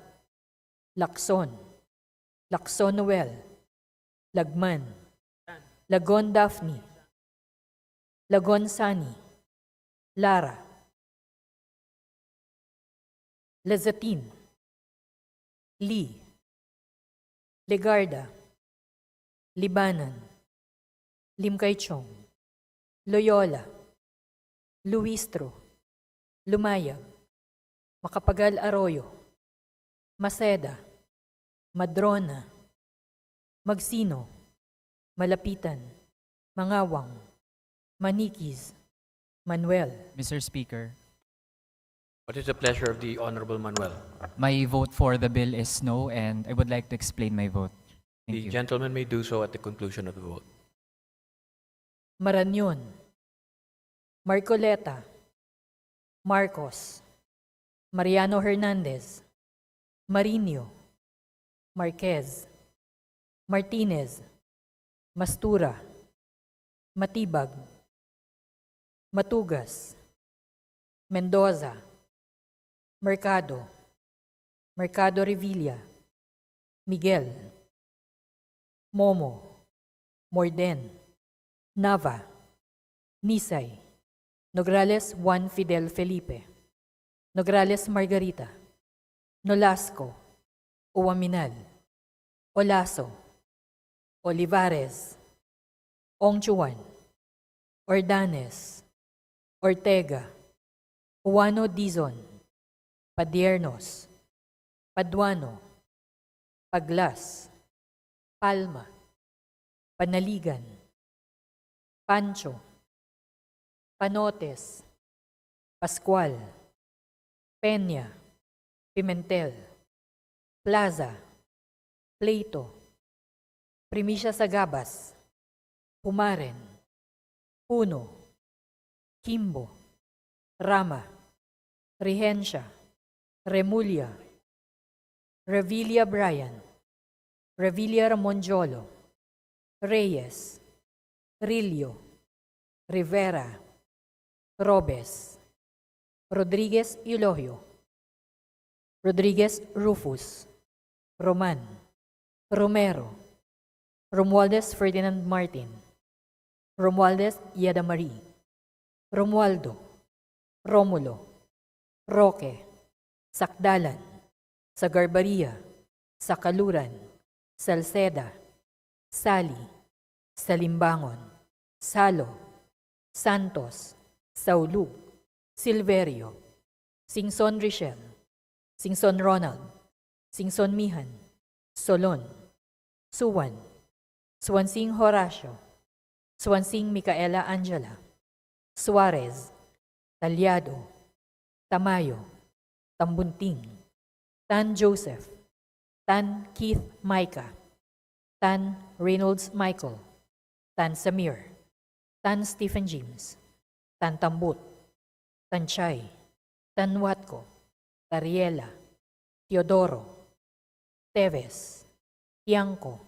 Lacson, Lacson Noel, Lagman, Lagon Daphne, Lagon Sani, Lara, Lazatin, Lee, Legarda, Libanan, Limkaychong, Loyola, Luistro, Lumayag, Macapagal Arroyo, Maceda, Madrona, Magsino, Malapitan, Mangawang, Manikis, Manuel. Mr. Speaker, What is the pleasure of the Honorable Manuel? my vote for the bill is no, and I would like to explain my vote. Thank The you. gentleman may do so at the conclusion of the vote. Marañon, Marcoleta, Marcos, Mariano Hernandez, Marinho, Marquez, Martinez, Mastura, Matibag, Matugas, Mendoza, Mercado, Mercado Revilla, Miguel, Momo, Morden, Nava, Nisay, Nograles Juan Fidel Felipe, Nograles Margarita, Nolasco, Uwaminal, Olaso, Olivares, Ongchuan, Ordanes, Ortega, Juano Dizon, Padiernos, Paduano, Paglas, Palma, Panaligan, Pancho, Panotes, Pascual, Peña, Pimentel, Plaza, Pleito, Primicia Sagabas, Pumaren, Puno, Kimbo, Rama, Regencia, Remulla, Revilla Bryan, Revilla Monjolo, Reyes, Rillo, Rivera, Robes, Rodriguez Eulogio, Rodriguez Rufus, Roman, Romero, Romualdez Ferdinand Martin, Romualdez Yadamari, Romualdo, Romulo, Roque, Sakdalan, Sagarbaria, Sakaluran, Salceda, Sali, Salimbangon, Salo, Santos, Saulug, Silverio, Singson Richel, Singson Ronald, Singson Mihan, Solon, Suwan, Swansing Horacio, Swansing Micaela Angela, Suarez, Talyado, Tamayo, Tambunting, Tan Joseph, Tan Keith Micah, Tan Reynolds Michael, Tan Samir, Tan Stephen James, Tan Tambut, Tan Chay, Tan Watco, Tariela, Teodoro, Teves, Tiangco,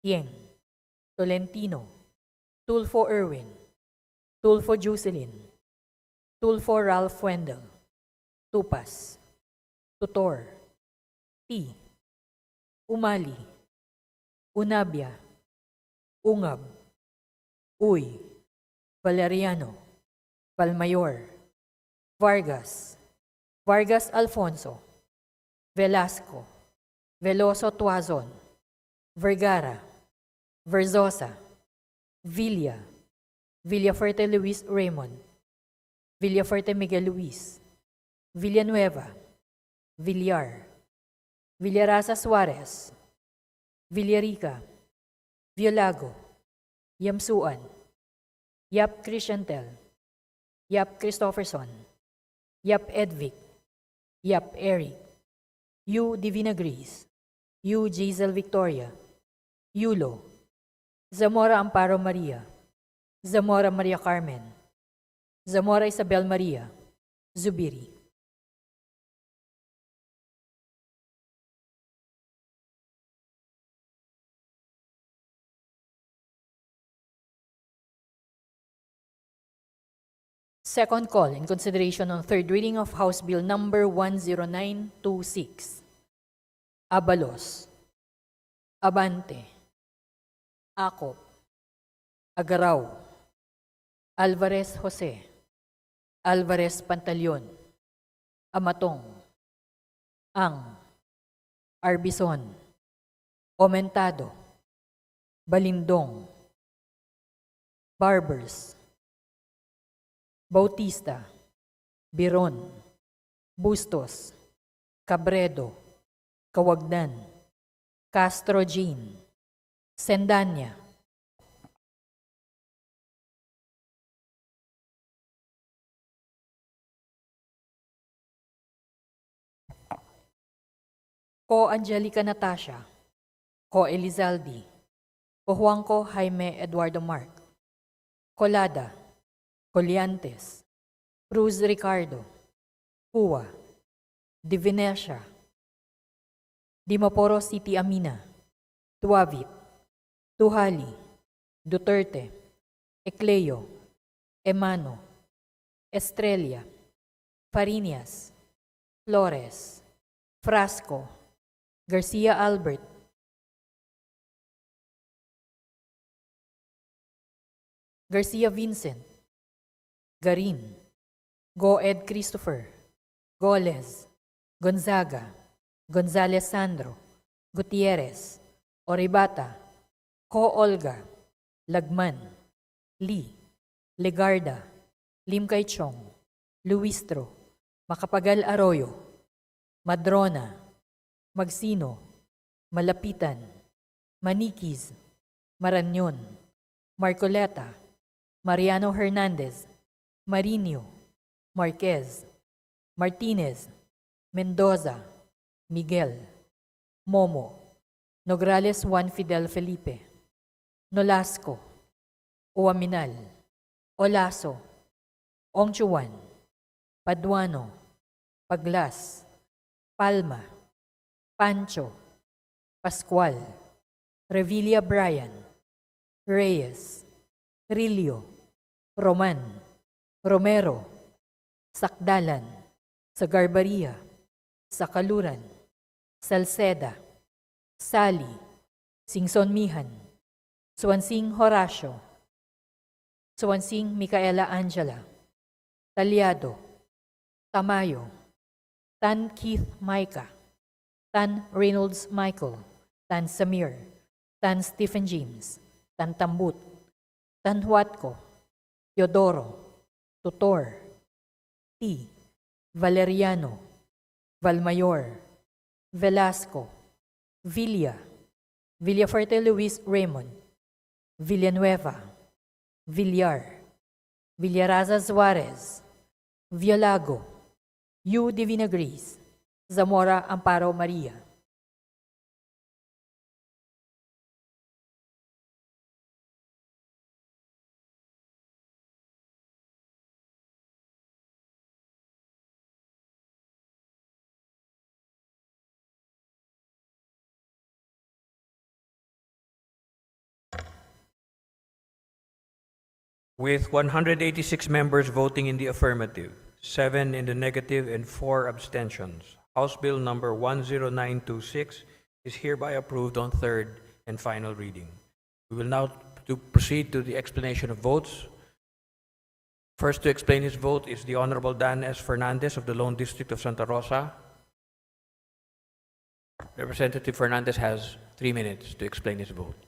Tieng, Tolentino, Tulfo Irwin, Tulfo Jocelyn, Tulfo Ralph Wendell, Tupas, Tutor, T, Umali, Unabia, Ungab, Uy, Valeriano, Palmayor, Vargas, Vargas Alfonso, Velasco, Veloso Tuazon, Vergara, Verzosa, Villa, Villafuerte Luis Raymond, Villafuerte Miguel Luis, Villanueva, Villar, Villarasa Suarez, Villarica, Violago, Yamsuan, Yap Christiantel, Yap Christopherson, Yap Edvic, Yap Eric, U Divina Gris, U Giselle Victoria, Yulo, Zamora Amparo Maria, Zamora Maria Carmen, Zamora Isabel Maria, Zubiri. Second call in consideration on third reading of House Bill number 10926. Abalos, Abante, Acop, Agaraw, Alvarez Jose, Alvarez Pantaleon, Amatong, Ang, Arbison, Omentado, Balindong, Barbers, Bautista, Biron, Bustos, Cabredo, Kawagdan, Castro Jean, Sendanya, Ko Angelica Natasha, Ko Elizalde, Ko Juanco Jaime Eduardo Mark, Colada, Coliantes, Cruz Ricardo, Hua, Divinesha, Dimaporo City Amina, Tuavit, Tuhali, Duterte, Ecleo, Emano, Estrella, Farinas, Flores, Frasco, Garcia Albert, Garcia Vincent, Garin, Goed Christopher, Goles, Gonzaga, Gonzales Sandro, Gutierrez, Oribata, Ko Olga, Lagman, Lee, Legarda, Lim Kay Chong, Luistro, Macapagal Arroyo, Madrona, Magsino, Malapitan, Maniquis, Maranyon, Marcoleta, Mariano Hernandez, Marinho, Marquez, Martinez, Mendoza, Miguel, Momo, Nograles Juan Fidel Felipe, Nolasco, Uaminal, Olaso, Ongchuan, Paduano, Paglas, Palma, Pancho, Pascual, Revilla Brian, Reyes, Rillo, Roman, Romero, Sakdalan, Sagarbaria, Sakaluran, Salceda, Sally, Singson Mihan, Suansing Horacio, Suansing Micaela Angela, Talyado, Tamayo, Tan Keith Micah, Tan Reynolds Michael, Tan Samir, Tan Stephen James, Tan Tambut, Tan Huatco, Teodoro, Tutor, T. Valeriano, Valmayor, Velasco, Villa, Villafuerte Luis Raymond, Villanueva, Villar, Villaraza Suarez, Violago, U. Divina Grace, Zamora Amparo Maria. With 186 members voting in the affirmative, 7 in the negative, and 4 abstentions, House Bill number 10926 is hereby approved on third and final reading. We will now proceed to the explanation of votes. First to explain his vote is the Honorable Dan S. Fernandez of the Lone District of Santa Rosa. Representative Fernandez has 3 minutes to explain his vote.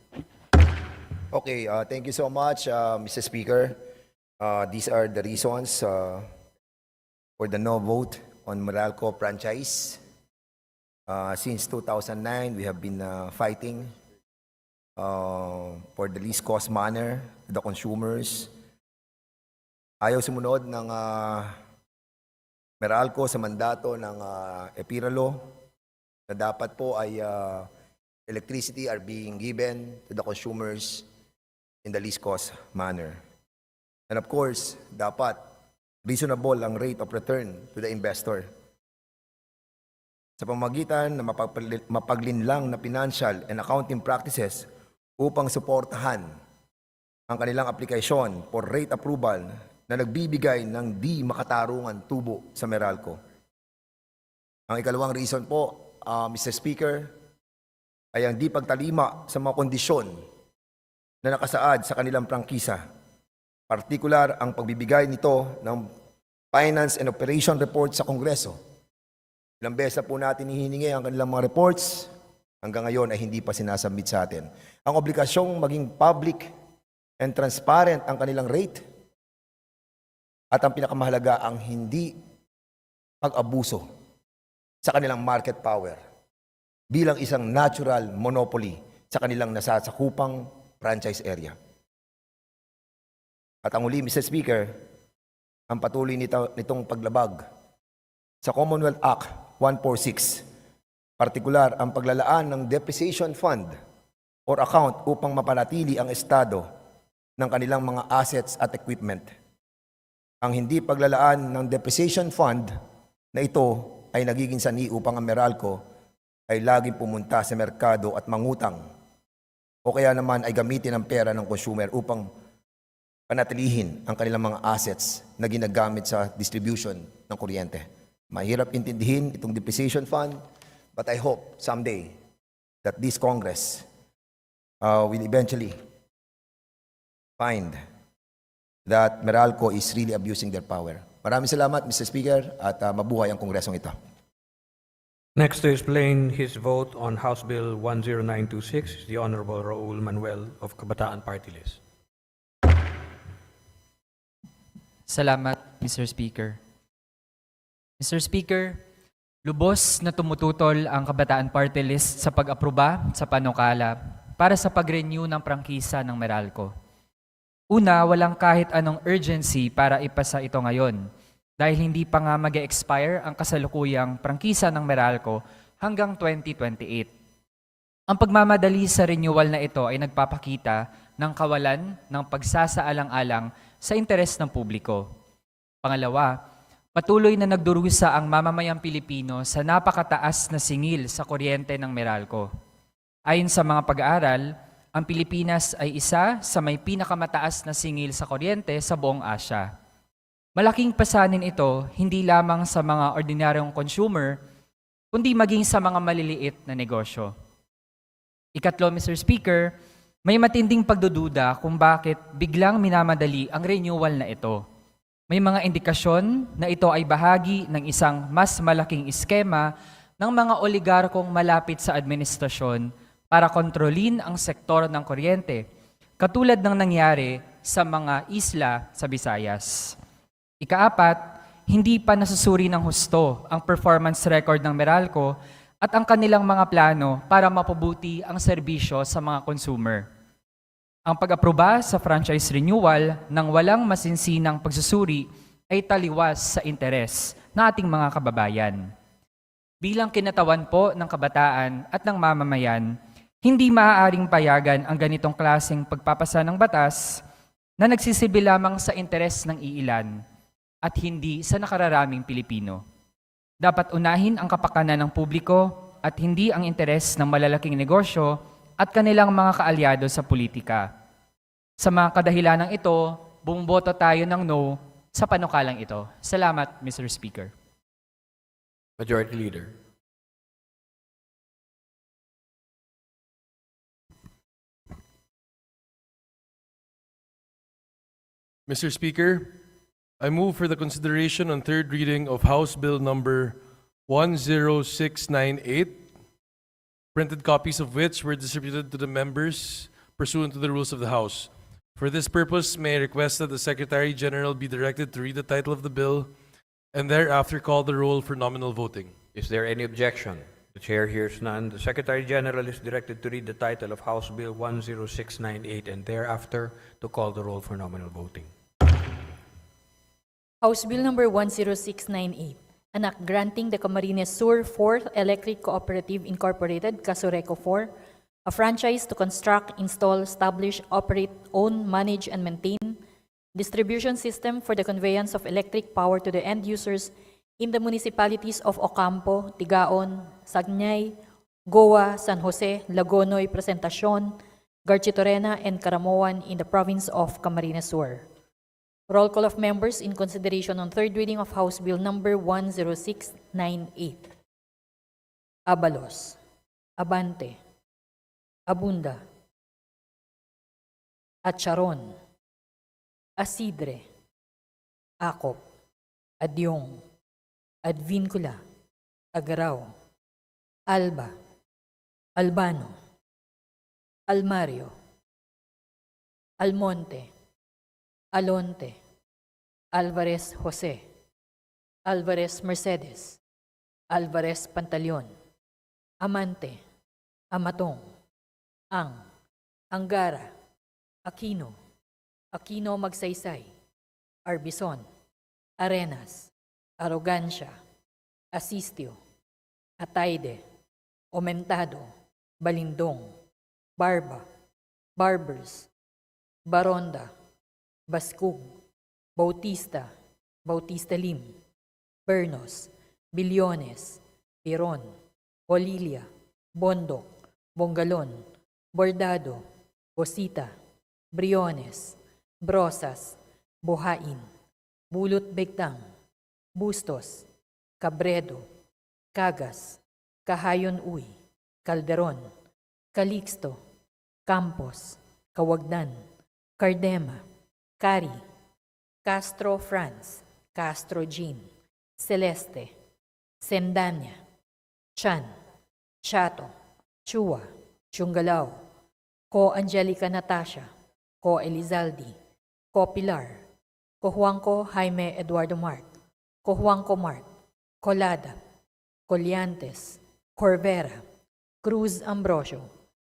Okay, thank you so much, Mr. Speaker. These are the reasons for the no vote on Meralco franchise. Since 2009, we have been fighting for the least cost manner to the consumers. Ayaw sumunod ng Meralco sa mandato ng Epiralo na dapat po ay electricity are being given to the consumers in the least cost manner. And of course, dapat reasonable ang rate of return to the investor. Sa pamamagitan na mapaglinlang na financial and accounting practices upang suportahan ang kanilang aplikasyon for rate approval na nagbibigay ng di makatarungan tubo sa Meralco. Ang ikalawang reason po, Mr. Speaker, ay ang di pagtalima sa mga kondisyon na nakasaad sa kanilang prangkisa. Partikular ang pagbibigay nito ng Finance and Operation Report sa Kongreso. Ilang beses na po natin hihiningi ang kanilang mga reports, hanggang ngayon ay hindi pa sinasubmit sa atin. Ang obligasyong maging public and transparent ang kanilang rate at ang pinakamahalaga ang hindi pag-abuso sa kanilang market power bilang isang natural monopoly sa kanilang nasasakupang franchise area. At ang uli, Mr. Speaker, ang patuloy nitong paglabag sa Commonwealth Act 146, partikular ang paglalaan ng depreciation fund or account upang mapanatili ang estado ng kanilang mga assets at equipment. Ang hindi paglalaan ng depreciation fund na ito ay nagiging sanhi upang ang Meralco ay laging pumunta sa merkado at mangutang o kaya naman ay gamitin ang pera ng consumer upang panatilihin ang kanilang mga assets na ginagamit sa distribution ng kuryente. Mahirap intindihin itong depreciation fund, but I hope someday that this Congress will eventually find that Meralco is really abusing their power. Maraming salamat, Mr. Speaker, at mabuhay ang Kongresong ito. Next to explain his vote on House Bill 10926 is the Honorable Raul Manuel of Kabataan Party List. Salamat, Mr. Speaker. Mr. Speaker, lubos na tumututol ang Kabataan Party List sa pag-aproba sa panukala para sa pag-renew ng prangkisa ng Meralco. Una, walang kahit anong urgency para ipasa ito ngayon dahil hindi pa nga mag-expire ang kasalukuyang prangkisa ng Meralco hanggang 2028. Ang pagmamadali sa renewal na ito ay nagpapakita ng kawalan ng pagsasaalang-alang sa interes ng publiko. Pangalawa, patuloy na nagdurusa ang mamamayang Pilipino sa napakataas na singil sa kuryente ng Meralco. Ayon sa mga pag-aaral, ang Pilipinas ay isa sa may pinakamataas na singil sa kuryente sa buong Asya. Malaking pasanin ito hindi lamang sa mga ordinaryong consumer, kundi maging sa mga maliliit na negosyo. Ikatlo, Mr. Speaker, may matinding pagdududa kung bakit biglang minamadali ang renewal na ito. May mga indikasyon na ito ay bahagi ng isang mas malaking eskema ng mga oligarkong malapit sa administrasyon para kontrolin ang sektor ng kuryente, katulad ng nangyari sa mga isla sa Visayas. Ikaapat, hindi pa nasusuri ng husto ang performance record ng Meralco at ang kanilang mga plano para mapabuti ang serbisyo sa mga consumer. Ang pag-aproba sa franchise renewal ng walang masinsinang pagsusuri ay taliwas sa interes ng ating mga kababayan. Bilang kinatawan po ng kabataan at ng mamamayan, hindi maaaring payagan ang ganitong klaseng pagpapasa ng batas na nagsisibi lamang sa interes ng iilan at hindi sa nakararaming Pilipino. Dapat unahin ang kapakanan ng publiko at hindi ang interes ng malalaking negosyo at kanilang mga kaalyado sa politika. Sa mga kadahilanang ito, bumuboto tayo ng no sa panukalang ito. Salamat, Mr. Speaker. Majority Leader. Mr. Speaker, I move for the consideration on third reading of House Bill number 10698, printed copies of which were distributed to the members pursuant to the rules of the House. For this purpose, may I request that the Secretary General be directed to read the title of the bill and thereafter call the roll for nominal voting. Is there any objection? The chair hears none. The Secretary General is directed to read the title of House Bill 10698 and thereafter to call the roll for nominal voting. House Bill number 10698, an act granting the Camarines Sur 4th Electric Cooperative Incorporated, Casureco 4, a franchise to construct, install, establish, operate, own, manage, and maintain distribution system for the conveyance of electric power to the end users in the municipalities of Ocampo, Tigaon, Sagnay, Goa, San Jose, Lagonoy, Presentacion, Garchitorena, and Caramoan in the province of Camarines Sur. Roll call of members in consideration on third reading of House Bill number 10698. Abalos, Abante, Abunda, Acharon, Asidre, Acop, Adyong, Advincula, Agaraw, Alba, Albano, Almario, Almonte, Alonte, Alvarez Jose, Alvarez Mercedes, Alvarez Pantaleon, Amante, Amatong, Angara, Aquino, Aquino Magsaysay, Arbison, Arenas, Arrogancia, Asistio, Ataide, Omentado, Balindong, Barba, Barbers, Baronda, Baskug, Bautista, Bautista Lim, Bernos, Bilyones, Piron, Olilia, Bondok, Bongalon, Bordado, Bosita, Briones, Brosas, Buhain, Bulot Begtang, Bustos, Cabredo, Cagas, Kahayon Uy, Calderon, Calixto, Campos, Kawagdan, Cardema, Cari, Castro Franz, Castro Jean, Celeste, Sendanya, Chan, Chato, Chua, Chungalao, Ko Angelica Natasha, Ko Elizaldi, Ko Pilar, Ko Juanco Jaime Eduardo Mark, Ko Juanco Mark, Colada, Coliantes, Corvera, Cruz Ambrosio,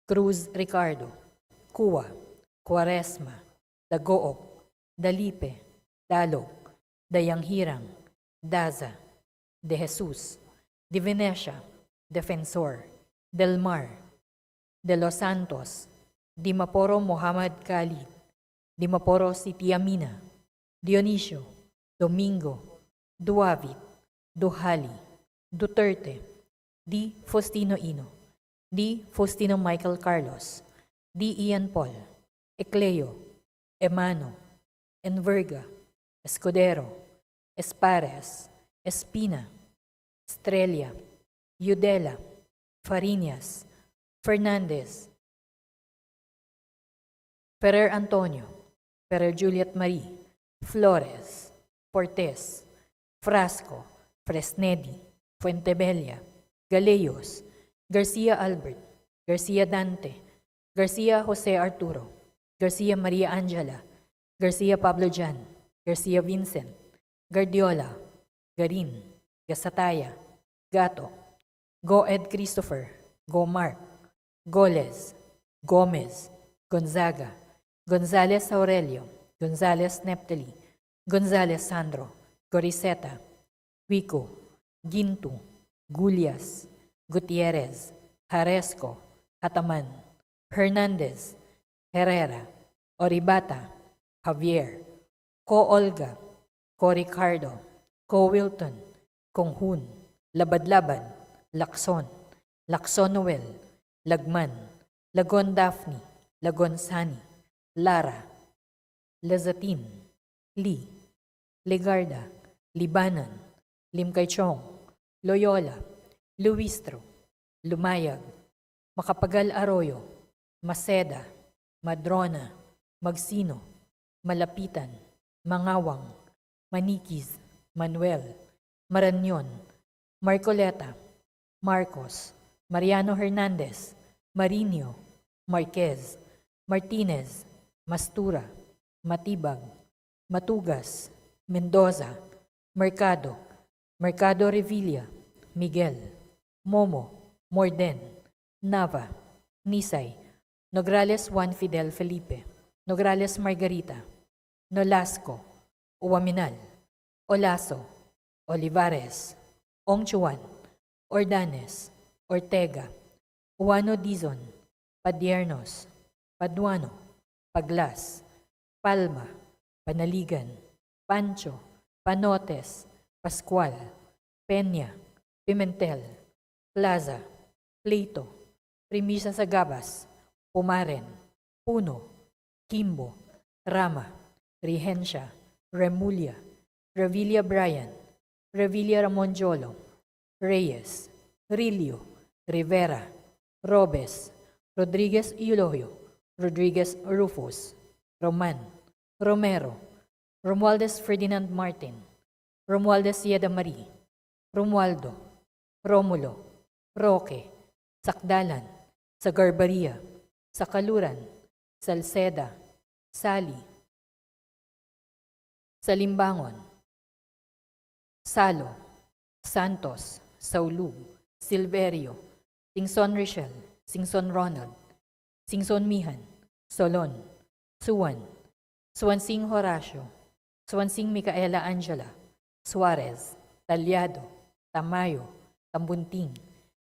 Cruz Ricardo, Cua, Quaresma, Dagoop, Dalipe, Dalog, Dayanghirang, Daza, De Jesus, De Venecia, Defensor, Del Mar, De Los Santos, Dimaporo Muhammad Khalid, Dimaporo Siti Amina, Dionisio, Domingo, Duavit, Duhali, Duterte, Di Faustino Ino, D. Faustino Michael Carlos, D. Ian Paul, Ecleo, Emano, Enverga, Escudero, Espares, Espina, Estrella, Yudela, Fariñas, Fernandez, Ferrer Antonio, Ferrer Juliet Marie, Flores, Fortes, Frasco, Fresnedi, Fuentebella, Galeyos, Garcia Albert, Garcia Dante, Garcia Jose Arturo, Garcia Maria Angela, Garcia Pablo Jan, Garcia Vincent, Guardiola, Garin, Gasataya, Gato, Go Ed Christopher, Go Mark, Goles, Gomez, Gonzaga, Gonzales Aurelio, Gonzales Neptali, Gonzales Sandro, Goriseta, Huico, Gintu, Gulias, Gutierrez, Jaresco, Ataman, Hernandez, Herrera, Oribata, Javier, Ko Olga, Ko Ricardo, Ko Wilton, Konghun, Labad-Labad, Lakson, Lakson Noel, Lagman, Lagon Daphne, Lagon Sani, Lara, Lazatin, Lee, Legarda, Libanan, Limkaychong, Loyola, Luistro, Lumayag, Makapagal Arroyo, Maceda, Madrona, Magsino, Malapitan, Mangawang, Manikiz, Manuel, Maranyon, Marcoleta, Marcos, Mariano Hernandez, Marinho, Marquez, Martinez, Mastura, Matibag, Matugas, Mendoza, Mercado, Mercado Revilla, Miguel, Momo, Morden, Nava, Nisay, Nograles Juan Fidel Felipe, Nograles Margarita, Nolasco, Uwaminal, Olaso, Olivares, Ongchuan, Ordanes, Ortega, Uano Dizon, Padiernos, Paduano, Paglas, Palma, Panaligan, Pancho, Panotes, Pascual, Peña, Pimentel, Plaza, Pleito, Primisa Sagabas, Pumaren, Puno, Kimbo, Rama, Regencia, Remulla, Revilla Bryan, Revilla Ramon Jolo, Reyes, Rilio, Rivera, Robes, Rodriguez Eulogio, Rodriguez Rufus, Roman, Romero, Romualdez Ferdinand Martin, Romualdez Yeda Marie, Romualdo, Romulo, Roque, Sakdalan, Sagarbaria, Sakaluran, Salceda, Sali, Salimbangon, Salo, Santos, Saulug, Silverio, Singson Richel, Singson Ronald, Singson Mihan, Solon, Suwan, Suwansing Horacio, Suwansing Micaela Angela, Suarez, Talyado, Tamayo, Tambunting,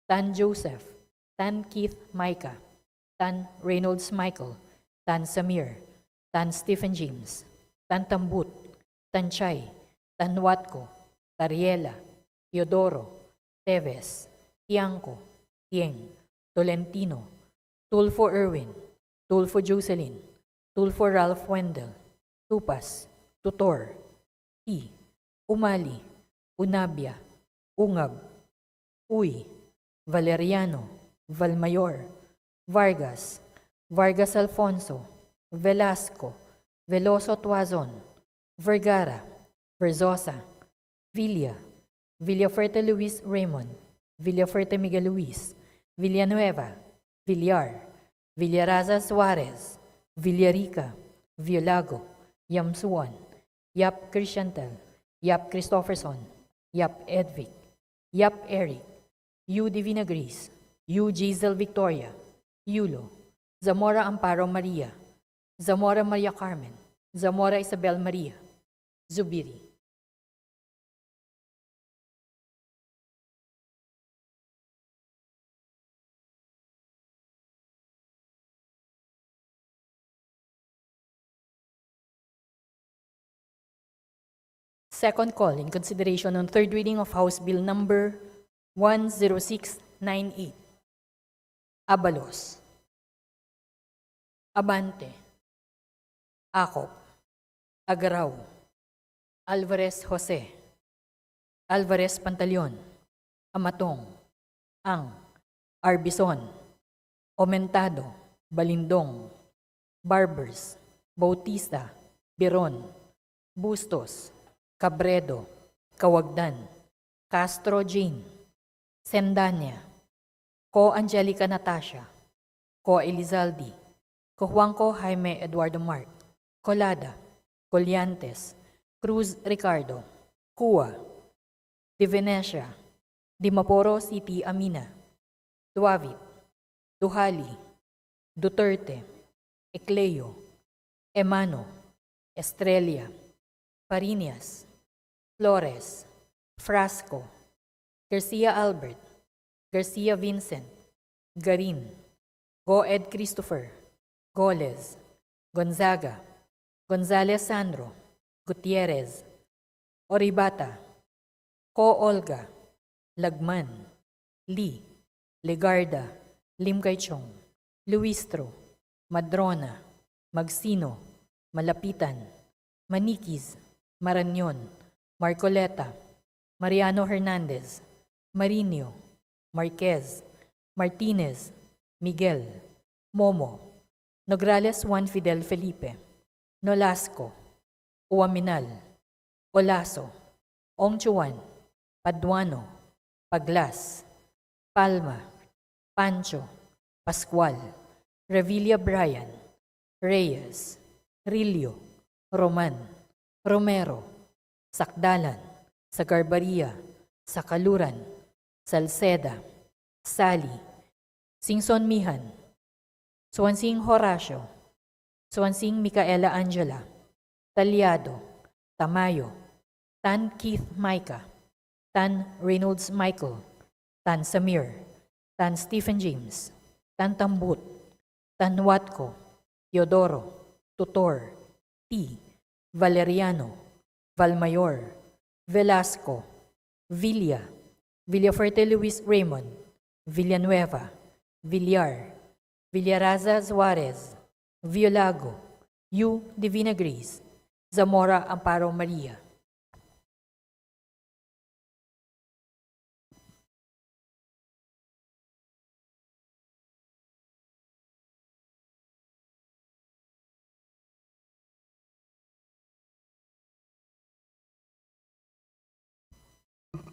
Tan Joseph, Tan Keith Micah, Tan Reynolds Michael, Tan Samir, Tan Stephen James, Tan Tambut, Tan Chay, Tan Watco, Tariela, Teodoro, Teves, Tiangco, Tieng, Tolentino, Tulfo Irwin, Tulfo Jocelyn, Tulfo Ralph Wendell, Tupas, Tutor, T, Umali, Unabia, Ungab, Uy, Valeriano, Valmayor, Vargas, Vargas Alfonso, Velasco, Veloso Tuazon, Vergara, Verzosa, Villa, Villafuerte Luis Raymond, Villafuerte Miguel Luis, Villanueva, Villar, Villaraza Suarez, Villarica, Violago, Yamsuan, Yap Christiantel, Yap Christopherson, Yap Edvic, Yap Eric, U Divina Grace, U Giselle Victoria, Yulo, Zamora Amparo Maria, Zamora Maria Carmen, Zamora Isabel Maria, Zubiri. Second call in consideration on third reading of House Bill number 10698. Abalos, Abante, Acop, Agaraw, Alvarez Jose, Alvarez Pantaleon, Amatong, Ang, Arbison, Omentado, Balindong, Barbers, Bautista, Biron, Bustos, Cabredo, Kawagdan, Castro Jane, Sendanya, Ko Angelica Natasha, Ko Elizalde, Ko Juanco Jaime Eduardo Mark, Colada, Colliantes, Cruz Ricardo, Cua, Di Venecia, Dimaporo City Amina, Duavit, Duhali, Duterte, Ecleo, Emano, Estrella, Parinias, Flores, Frasco, Garcia Albert, Garcia Vincent, Garin, Goed Christopher, Goles, Gonzaga, Gonzalez Sandro, Gutierrez, Oribata, Ko Olga, Lagman, Lee, Legarda, Lim Kaichong, Luistro, Madrona, Magsino, Malapitan, Maniquis, Marañon, Marcoleta, Mariano Hernandez, Marinio, Marquez, Martinez, Miguel, Momo, Nograles Juan Fidel Felipe, Nolasco, Uaminal, Olaso, Ongchuan, Paduano, Paglas, Palma, Pancho, Pascual, Revilla Brian, Reyes, Rillo, Roman, Romero, Sakdalan, Sagarbaria, Sakaluran, Salceda, Sally, Singson Mihan, Swansing Horacio, Swansing Micaela Angela, Talyado, Tamayo, Tan Keith Micah, Tan Reynolds Michael, Tan Samir, Tan Stephen James, Tan Tambut, Tan Watco, Teodoro, Tutor, T, Valeriano, Valmayor, Velasco, Villa, Villafuerte Luis Raymond, Villanueva, Villar, Villaraza Suarez, Violago, U. Divina Grace, Zamora Amparo Maria.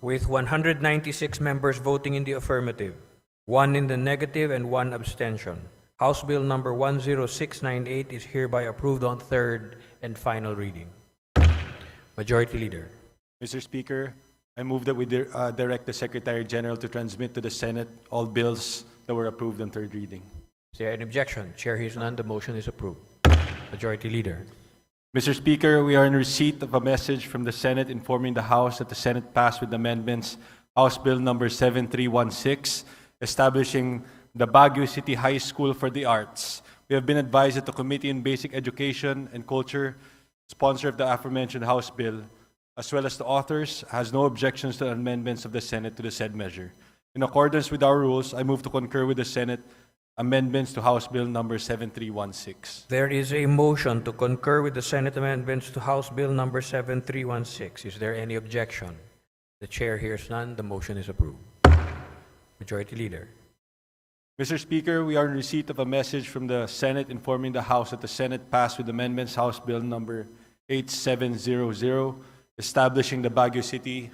With 196 members voting in the affirmative, 1 in the negative, and 1 abstention, House Bill number 10698 is hereby approved on third and final reading. Majority Leader. Mr. Speaker, I move that we direct the Secretary General to transmit to the Senate all bills that were approved on third reading. Is there an objection? Chair hears none. The motion is approved. Majority Leader. Mr. Speaker, we are in receipt of a message from the Senate informing the House that the Senate passed with amendments House Bill number 7316, establishing the Baguio City High School for the Arts. We have been advised that the Committee on Basic Education and Culture, sponsor of the aforementioned House Bill, as well as the authors, has no objections to the amendments of the Senate to the said measure. In accordance with our rules, I move to concur with the Senate amendments to House Bill number 7316. There is a motion to concur with the Senate amendments to House Bill number 7316. Is there any objection? The Chair hears none. The motion is approved. Majority Leader. Mr. Speaker, we are in receipt of a message from the Senate informing the House that the Senate passed with amendments House Bill number 8700, establishing the Baguio City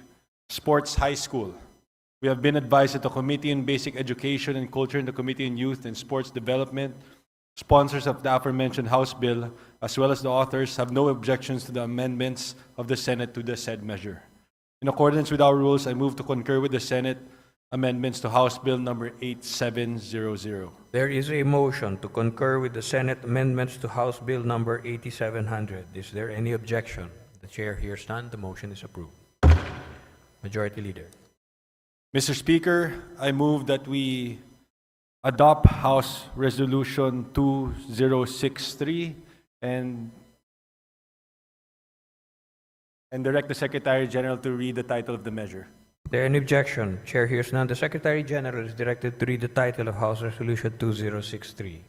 Sports High School. We have been advised that the Committee on Basic Education and Culture and the Committee on Youth and Sports Development, sponsors of the aforementioned House Bill, as well as the authors, have no objections to the amendments of the Senate to the said measure. In accordance with our rules, I move to concur with the Senate amendments to House Bill number 8700. There is a motion to concur with the Senate amendments to House Bill number 8700. Is there any objection? The Chair hears none. The motion is approved. Majority Leader. Mr. Speaker, I move that we adopt House Resolution 2063 and direct the Secretary General to read the title of the measure. there any objection? Chair hears none. The Secretary General is directed to read the title of House Resolution 2063.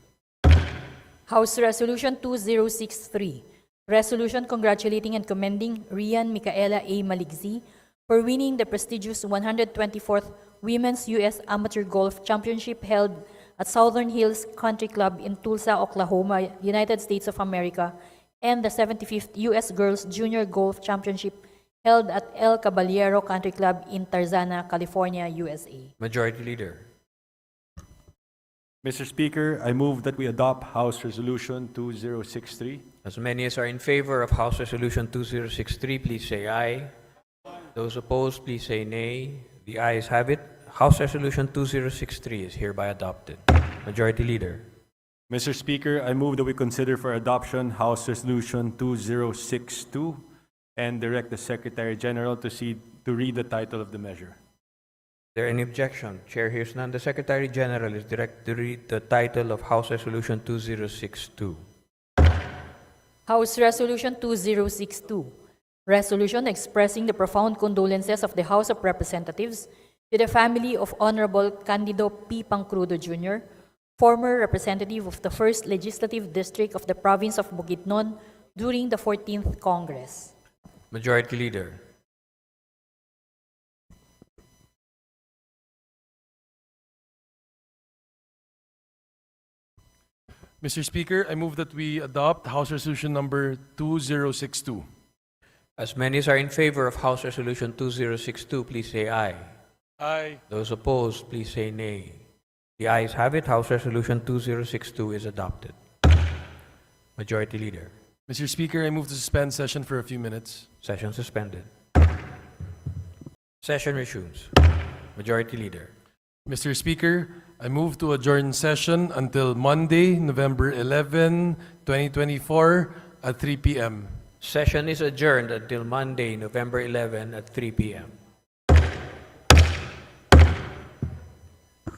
House Resolution 2063, resolution congratulating and commending Rian Micaela A. Maligzi for winning the prestigious 124th Women's U.S. Amateur Golf Championship held at Southern Hills Country Club in Tulsa, Oklahoma, United States of America, and the 75th U.S. Girls Junior Golf Championship held at El Caballero Country Club in Tarzana, California, USA. Majority Leader. Mr. Speaker, I move that we adopt House Resolution 2063. As many as are in favor of House Resolution 2063, please say aye. Those opposed, please say nay. The ayes have it. House Resolution 2063 is hereby adopted. Majority Leader. Mr. Speaker, I move that we consider for adoption House Resolution 2062 and direct the Secretary General to read the title of the measure. Is there any objection? Chair hears none. The Secretary General is directed to read the title of House Resolution 2062. House Resolution 2062, resolution expressing the profound condolences of the House of Representatives to the family of Honorable Candido P. Pancrudo Jr., former representative of the 1st Legislative District of the Province of Bukidnon during the 14th Congress. Majority Leader. Mr. Speaker, I move that we adopt House Resolution number 2062. As many as are in favor of House Resolution 2062, please say aye. Aye. Those opposed, please say nay. The ayes have it. House Resolution 2062 is adopted. Majority Leader. Mr. Speaker, I move to suspend session for a few minutes. Session suspended. Session resumes. Majority Leader. Mr. Speaker, I move to adjourn session until Monday, November 11, 2024 at 3 p.m. Session is adjourned until Monday, November 11 at 3 p.m.